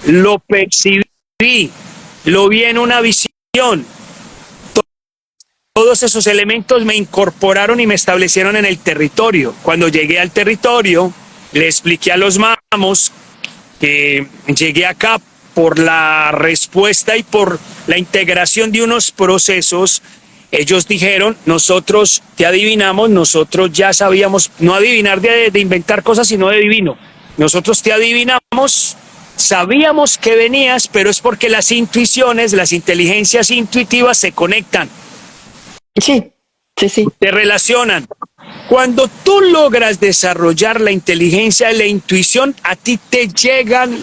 lo percibí, lo vi en una visión. Todos esos elementos me incorporaron y me establecieron en el territorio. Cuando llegué al territorio, le expliqué a los mamos que llegué acá por la respuesta y por la integración de unos procesos. Ellos dijeron, nosotros te adivinamos, nosotros ya sabíamos, no adivinar de inventar cosas, sino de divino. Nosotros te adivinamos, sabíamos que venías, pero es porque las intuiciones, las inteligencias intuitivas se conectan. Sí. Te relacionan. Cuando tú logras desarrollar la inteligencia de la intuición, a ti te llegan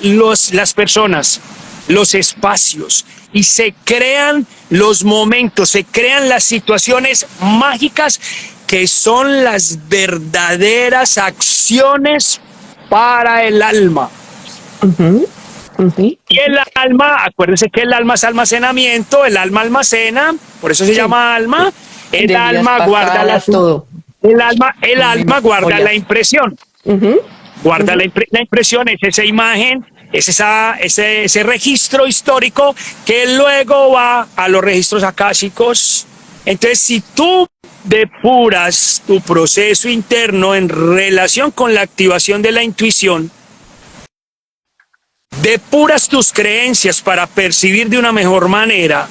las personas, los espacios, y se crean los momentos, se crean las situaciones mágicas que son las verdaderas acciones para el alma. Y el alma, acuérdense que el alma es almacenamiento, el alma almacena, por eso se llama alma. El alma guarda el alma guarda la impresión. Guarda la impresión, es esa imagen, es ese registro histórico que luego va a los registros akáshicos. Entonces, si tú depuras tu proceso interno en relación con la activación de la intuición, depuras tus creencias para percibir de una mejor manera,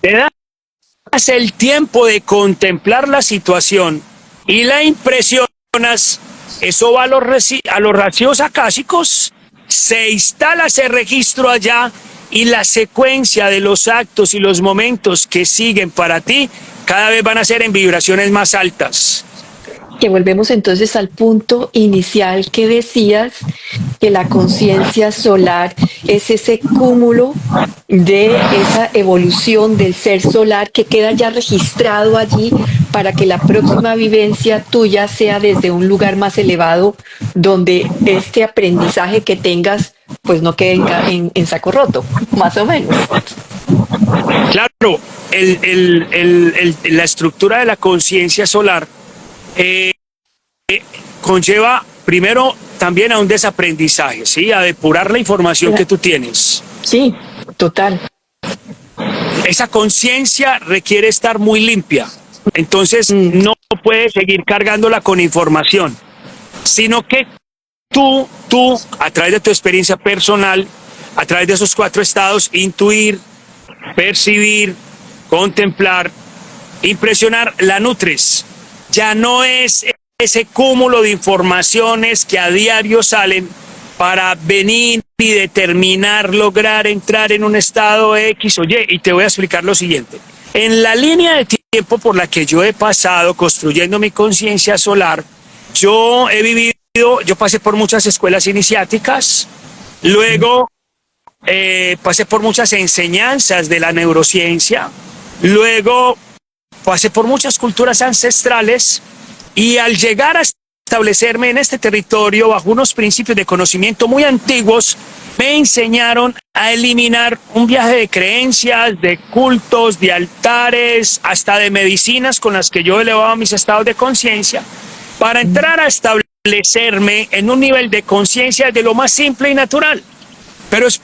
te das el tiempo de contemplar la situación y la impresionas, eso va a los ratios acásicos, se instala ese registro allá y la secuencia de los actos y los momentos que siguen para ti cada vez van a ser en vibraciones más altas. Que volvemos entonces al punto inicial que decías, que la conciencia solar es ese cúmulo de esa evolución del ser solar que queda ya registrado allí para que la próxima vivencia tuya sea desde un lugar más elevado, donde este aprendizaje que tengas pues no quede en saco roto, más o menos. Claro, la estructura de la conciencia solar conlleva primero también a un desaprendizaje, ¿sí? A depurar la información que tú tienes. Sí, total. Esa conciencia requiere estar muy limpia, entonces no puedes seguir cargándola con información, sino que tú, a través de tu experiencia personal, a través de esos 4 estados, intuir, percibir, contemplar, impresionar, la nutres. Ya no es ese cúmulo de informaciones que a diario salen para venir y determinar, lograr entrar en un estado X o Y. Y te voy a explicar lo siguiente. En la línea de tiempo por la que yo he pasado construyendo mi conciencia solar, yo pasé por muchas escuelas iniciáticas, luego pasé por muchas enseñanzas de la neurociencia, luego pasé por muchas culturas ancestrales y al llegar a establecerme en este territorio bajo unos principios de conocimiento muy antiguos, me enseñaron a eliminar un viaje de creencias, de cultos, de altares, hasta de medicinas con las que yo elevaba mis estados de conciencia, para entrar a establecerme en un nivel de conciencia de lo más simple y natural. Pero es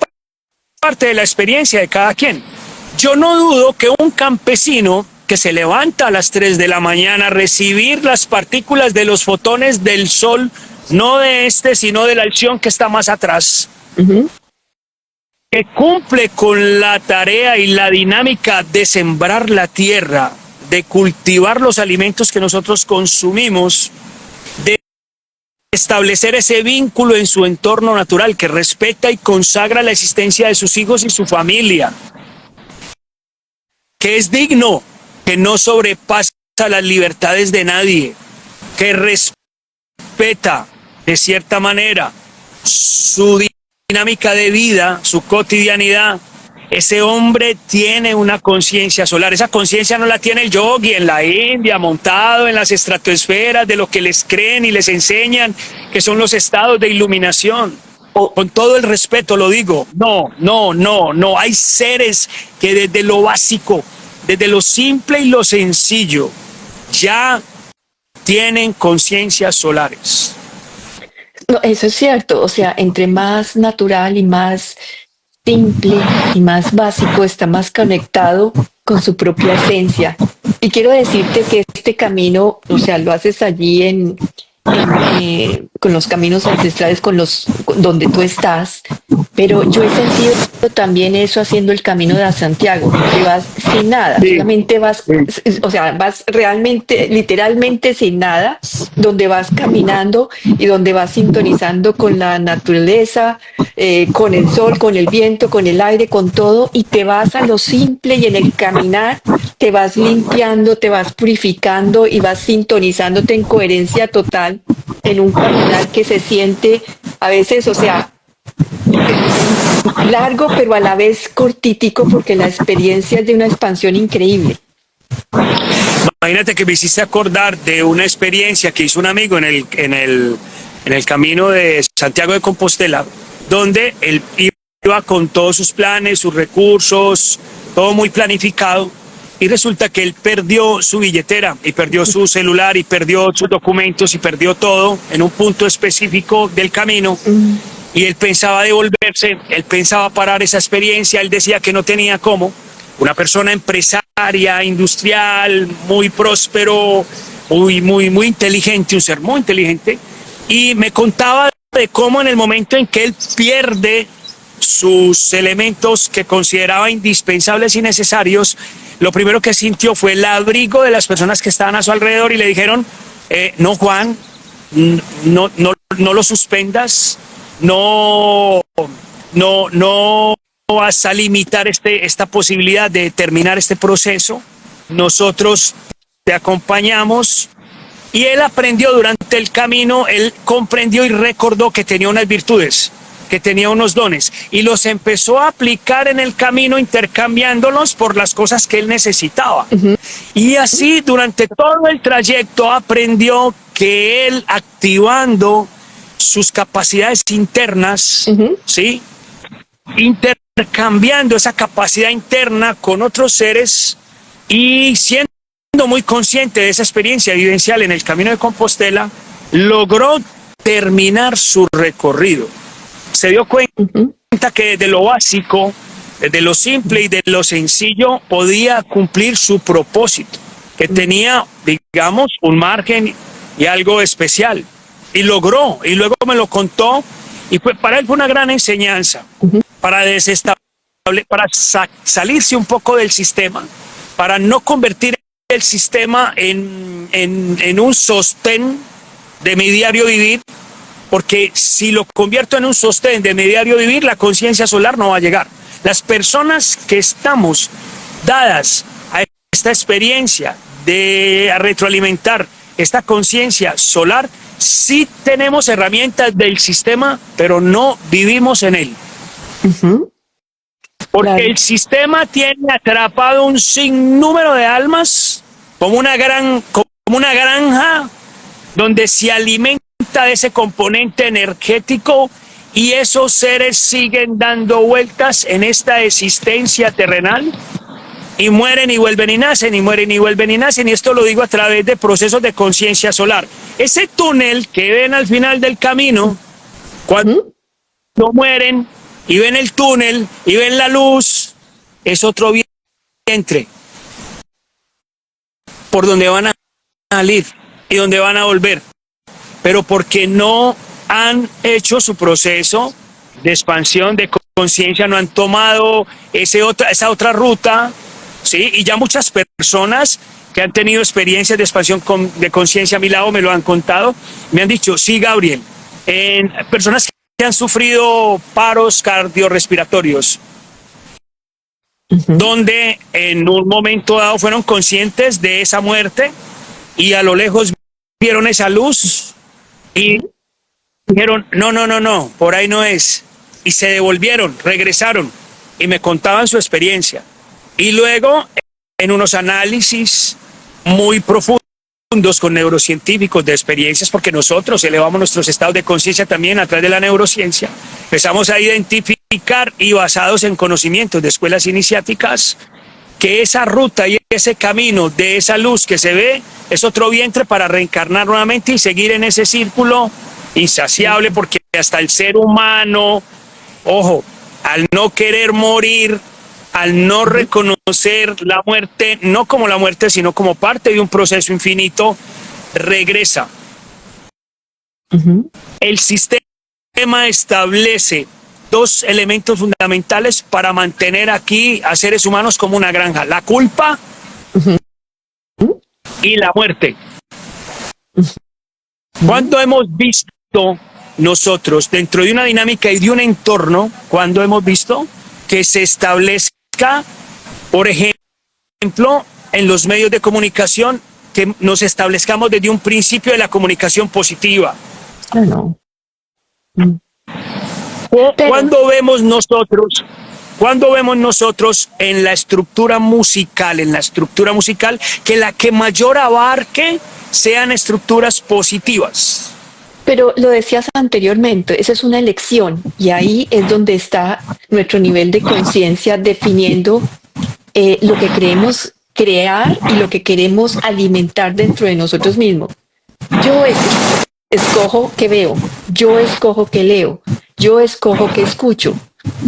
parte de la experiencia de cada quien. Yo no dudo que un campesino que se levanta a las 3 de la mañana a recibir las partículas de los fotones del sol, no de sino de la acción que está más atrás, que cumple con la tarea y la dinámica de sembrar la tierra, de cultivar los alimentos que nosotros consumimos, de establecer ese vínculo en su entorno natural que respeta y consagra la existencia de sus hijos y su familia, que es digno, que no sobrepasa las libertades de nadie, que respeta de cierta manera su dinámica de vida, su cotidianidad. Ese hombre tiene una conciencia solar. Esa conciencia no la tiene el yogi en la India, montado en las estratosferas de lo que les creen y les enseñan, que son los estados de iluminación. Con todo el respeto lo digo, no. Hay seres que desde lo básico, desde lo simple y lo sencillo, ya tienen conciencias solares. No, eso es cierto. O sea, entre más natural y más simple y más básico, está más conectado con su propia esencia. Y quiero decirte que este camino, o sea, lo haces allí con los caminos ancestrales, donde tú estás, pero yo he sentido también eso haciendo el camino de Santiago, que vas sin nada, solamente vas, o sea, vas realmente, literalmente sin nada, donde vas caminando y donde vas sintonizando con la naturaleza, con el sol, con el viento, con el aire, con todo, y te vas a lo simple, y en el caminar te vas limpiando, te vas purificando y vas sintonizándote en coherencia total en un caminar que se siente a veces, o sea, largo, pero a la vez cortitico, porque la experiencia es de una expansión increíble. Imagínate que me hiciste acordar de una experiencia que hizo un amigo en el camino de Santiago de Compostela, donde él iba con todos sus planes, sus recursos, todo muy planificado, y resulta que él perdió su billetera y perdió su celular y perdió sus documentos y perdió todo en un punto específico del camino. Y él pensaba devolverse, él pensaba parar esa experiencia, él decía que no tenía cómo, una persona empresaria, industrial, muy próspero, muy inteligente, un ser muy inteligente, y me contaba de cómo en el momento en que él pierde sus elementos que consideraba indispensables y necesarios, lo primero que sintió fue el abrigo de las personas que estaban a su alrededor y le dijeron, no, Juan, no lo suspendas, no vas a limitar esta posibilidad de terminar este proceso, nosotros te acompañamos. Y él aprendió durante el camino, él comprendió y recordó que tenía unas virtudes, que tenía unos dones, y los empezó a aplicar en el camino, intercambiándolos por las cosas que él necesitaba. Y así durante todo el trayecto aprendió que él, activando sus capacidades internas, ¿sí?, intercambiando esa capacidad interna con otros seres y siendo muy consciente de esa experiencia vivencial en el Camino de Compostela, logró terminar su recorrido. Se dio cuenta que desde lo básico, desde lo simple y de lo sencillo podía cumplir su propósito, que tenía, digamos, un margen y algo especial. Y logró, y luego me lo contó, y para él fue una gran enseñanza, para salirse un poco del sistema, para no convertir el sistema en un sostén de mi diario vivir, porque si lo convierto en un sostén de mi diario vivir, la conciencia solar no va a llegar. Las personas que estamos dadas a esta experiencia de retroalimentar esta conciencia solar, sí tenemos herramientas del sistema, pero no vivimos en él. Porque el sistema tiene atrapado un sinnúmero de almas como una granja donde se alimenta de ese componente energético y esos seres siguen dando vueltas en esta existencia terrenal y mueren y vuelven y nacen y mueren y vuelven y nacen, y esto lo digo a través de procesos de conciencia solar. Ese túnel que ven al final del camino, cuando mueren y ven el túnel y ven la luz, es otro vientre por donde van a salir y donde van a volver, pero porque no han hecho su proceso de expansión de conciencia, no han tomado esa otra ruta, ¿sí? Y ya muchas personas que han tenido experiencias de expansión de conciencia a mi lado me lo han contado, me han dicho, sí, Gabriel, personas que han sufrido paros cardiorrespiratorios, donde en un momento dado fueron conscientes de esa muerte y a lo lejos vieron esa luz y dijeron, no, por ahí no es. Y se devolvieron, regresaron y me contaban su experiencia. Y luego, en unos análisis muy profundos con neurocientíficos de experiencias, porque nosotros elevamos nuestros estados de conciencia también a través de la neurociencia, empezamos a identificar y basados en conocimientos de escuelas iniciáticas, que esa ruta y ese camino de esa luz que se ve es otro vientre para reencarnar nuevamente y seguir en ese círculo insaciable, porque hasta el ser humano, ojo, al no querer morir, al no reconocer la muerte, no como la muerte, sino como parte de un proceso infinito, regresa. El sistema establece dos elementos fundamentales para mantener aquí a seres humanos como una granja: la culpa y la muerte. ¿Cuándo hemos visto nosotros, dentro de una dinámica y de un entorno, cuando hemos visto que se establezca, por ejemplo, en los medios de comunicación, que nos establezcamos desde un principio de la comunicación positiva? ¿Cuándo vemos nosotros en la estructura musical, que la que mayor abarque sean estructuras positivas? Pero lo decías anteriormente, esa es una elección y ahí es donde está nuestro nivel de conciencia definiendo lo que queremos crear y lo que queremos alimentar dentro de nosotros mismos. Yo escojo qué veo, yo escojo qué leo, yo escojo qué escucho,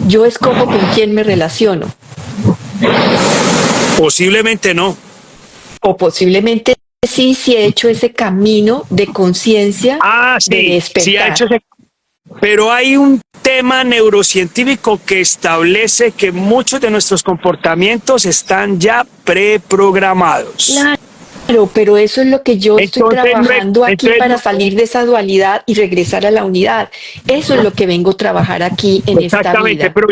yo escojo con quién me relaciono. Posiblemente no. O posiblemente sí, sí he hecho ese camino de conciencia, de Sí, sí ha despertar. hecho ese. Pero hay un tema neurocientífico que establece que muchos de nuestros comportamientos están ya preprogramados. Claro, pero eso es lo que yo estoy Entonces, trabajando aquí para salir de esa dualidad y regresar a la unidad. Eso es lo que vengo a trabajar aquí en esta exactamente, vida. pero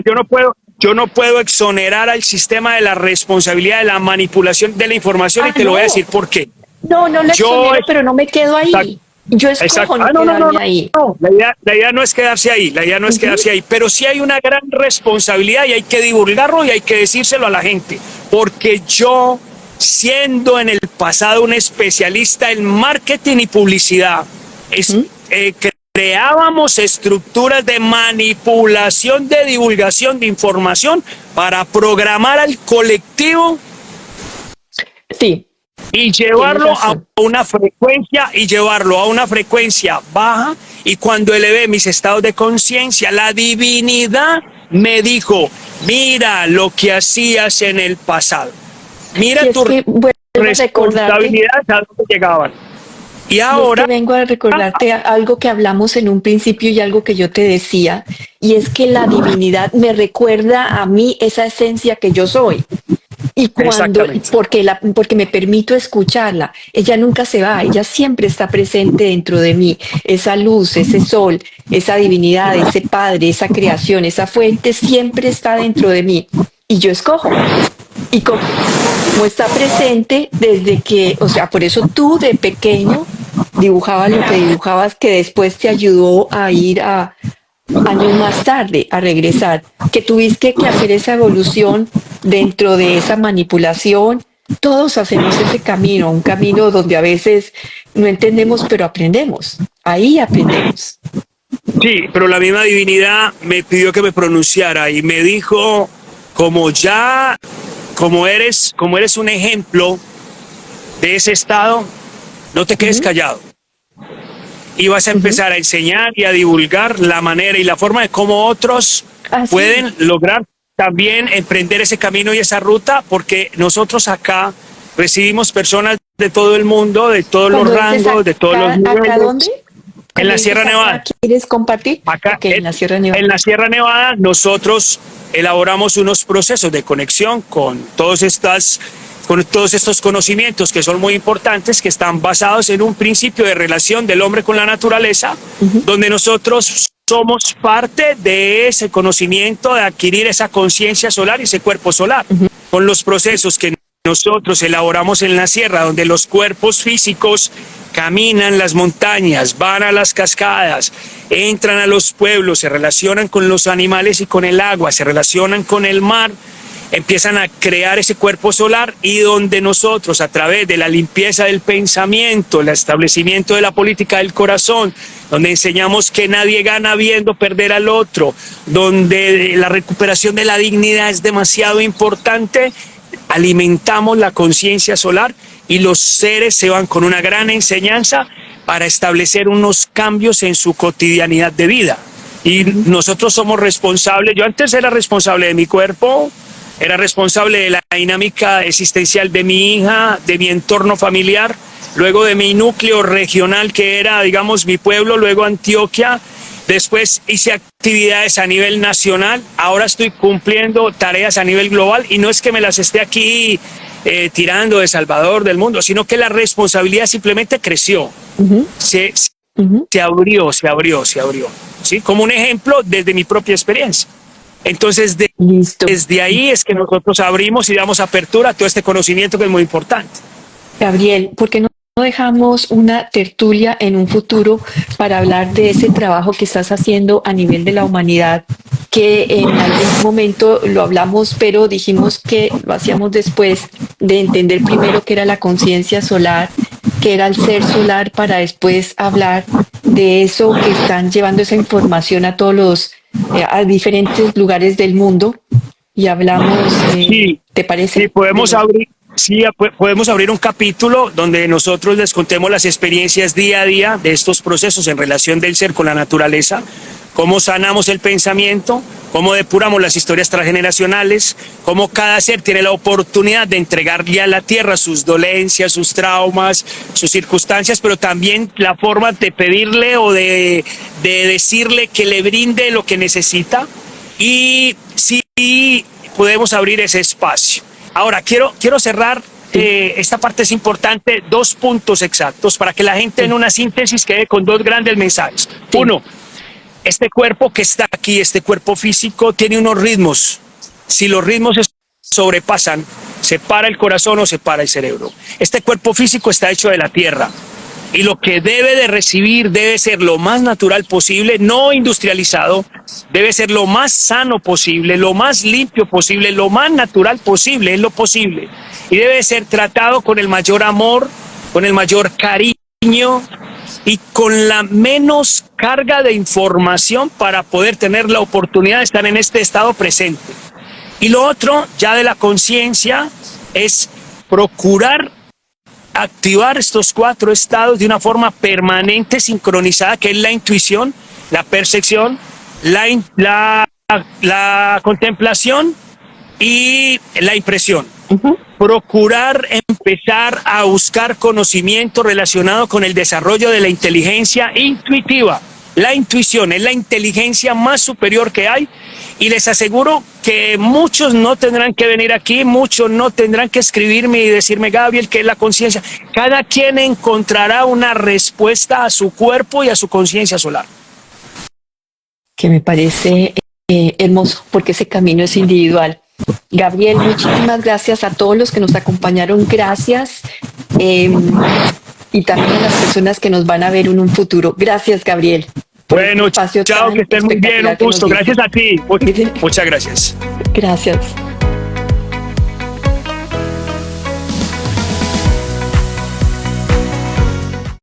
yo no puedo exonerar al sistema de la responsabilidad de la manipulación de la información y te lo voy a No, decir por qué. no, no lo Yo, exonero, pero no me quedo ahí. Yo exacto. escojo no No, no, no, quedarme no, ahí. no. La idea no es quedarse ahí, la idea no es Ujú. quedarse ahí, pero sí hay una gran responsabilidad y hay que divulgarlo y hay que decírselo a la gente, porque yo, siendo en el pasado un especialista en marketing y publicidad, Ujú. creábamos estructuras de manipulación, de divulgación de información para programar al colectivo Sí, y tienes llevarlo a razón. una frecuencia baja, y cuando elevé mis estados de conciencia, la divinidad me dijo: mira lo que hacías en el pasado, mira Y es tus que vuelvo a recordarte. responsabilidades a dónde llegaban. Y Y es que ahora, vengo a recordarte algo que hablamos en un principio y algo que yo te decía, y es que la divinidad me recuerda a mí esa esencia que yo soy. Y exactamente, porque me permito escucharla, ella nunca se va, ella siempre está presente dentro de mí. Esa luz, ese sol, esa divinidad, ese padre, esa creación, esa fuente siempre está dentro de mí. Y yo escojo. Y como está presente desde que, o sea, por eso tú de pequeño dibujabas lo que dibujabas, que después te ayudó a ir a años más tarde a regresar, que tuviste que hacer esa evolución dentro de esa manipulación. Todos hacemos ese camino, un camino donde a veces no entendemos, pero aprendemos. Ahí aprendemos. sí, pero la misma divinidad me pidió que me pronunciara y me dijo: como eres un ejemplo de ese estado, no te quedes Ujú, callado. Y vas a ujú. empezar a enseñar y a divulgar la manera y la forma de cómo otros Así. pueden lograr también emprender ese camino y esa ruta, porque nosotros acá recibimos personas de todo el mundo, de todos los Cuando dices rangos, de todos los acá ¿dónde? niveles, en Cuando la Sierra dices acá, Nevada. ¿quieres compartir? Acá Ok, en la Sierra Nevada. en la Sierra Nevada nosotros elaboramos unos procesos de conexión con todos estos conocimientos que son muy importantes, que están basados en un principio de relación del hombre con la naturaleza, Ujú. donde nosotros somos parte de ese conocimiento, de adquirir esa conciencia solar y ese cuerpo solar, con los procesos que nosotros elaboramos en la sierra, donde los cuerpos físicos caminan las montañas, van a las cascadas, entran a los pueblos, se relacionan con los animales y con el agua, se relacionan con el mar, empiezan a crear ese cuerpo solar, y donde nosotros, a través de la limpieza del pensamiento, el establecimiento de la política del corazón, donde enseñamos que nadie gana viendo perder al otro, donde la recuperación de la dignidad es demasiado importante, alimentamos la conciencia solar y los seres se van con una gran enseñanza para establecer unos cambios en su cotidianidad de vida. Y nosotros somos responsables. Yo antes era responsable de mi cuerpo, era responsable de la dinámica existencial de mi hija, de mi entorno familiar, luego de mi núcleo regional, que era, digamos, mi pueblo, luego Antioquia. Después hice actividades a nivel nacional, ahora estoy cumpliendo tareas a nivel global, y no es que me las esté aquí tirando de Salvador del mundo, sino que la responsabilidad simplemente creció, Ujú, se, ujú. se abrió, ¿sí? Como un ejemplo desde mi propia experiencia. Entonces, Listo. desde ahí es que nosotros abrimos y damos apertura a todo este conocimiento que es muy importante. Gabriel, ¿por qué no dejamos una tertulia en un futuro para hablar de ese trabajo que estás haciendo a nivel de la humanidad? Que en algún momento lo hablamos, pero dijimos que lo hacíamos después de entender primero qué era la conciencia solar, qué era el ser solar, para después hablar de eso que están llevando esa información a todos a diferentes lugares del mundo. Y hablamos, Sí, ¿te sí, parece? De los. podemos abrir un capítulo donde nosotros les contemos las experiencias día a día de estos procesos en relación del ser con la naturaleza, cómo sanamos el pensamiento, cómo depuramos las historias transgeneracionales, cómo cada ser tiene la oportunidad de entregarle a la tierra sus dolencias, sus traumas, sus circunstancias, pero también la forma de pedirle o de decirle que le brinde lo que necesita, y sí podemos abrir ese espacio. Ahora, quiero cerrar. Esta parte es importante, 2 puntos exactos para que la gente en una síntesis quede con 2 grandes mensajes. Sí. Uno, este cuerpo que está aquí, este cuerpo físico, tiene unos ritmos. Si los ritmos se sobrepasan, se para el corazón o se para el cerebro. Este cuerpo físico está hecho de la tierra, y lo que debe de recibir debe ser lo más natural posible, no industrializado, debe ser lo más sano posible, lo más limpio posible, lo más natural posible, es lo posible. Y debe ser tratado con el mayor amor, con el mayor cariño y con la menos carga de información para poder tener la oportunidad de estar en este estado presente. Y lo otro, ya de la conciencia, es procurar activar estos 4 estados de una forma permanente, sincronizada, que es la intuición, la percepción, la contemplación y la impresión. Procurar empezar a buscar conocimiento relacionado con el desarrollo de la inteligencia intuitiva. La intuición es la inteligencia más superior que hay, y les aseguro que muchos no tendrán que venir aquí, muchos no tendrán que escribirme y decirme, Gabriel, ¿qué es la conciencia? Cada quien encontrará una respuesta a su cuerpo y a su conciencia solar. Que me parece hermoso, porque ese camino es individual. Gabriel, muchísimas gracias a todos los que nos acompañaron, gracias, y también a las personas que nos van a ver en un futuro. Gracias, Gabriel. Bueno, chao, que estén muy bien, un gusto. Gracias a ti. Muchas gracias. Gracias.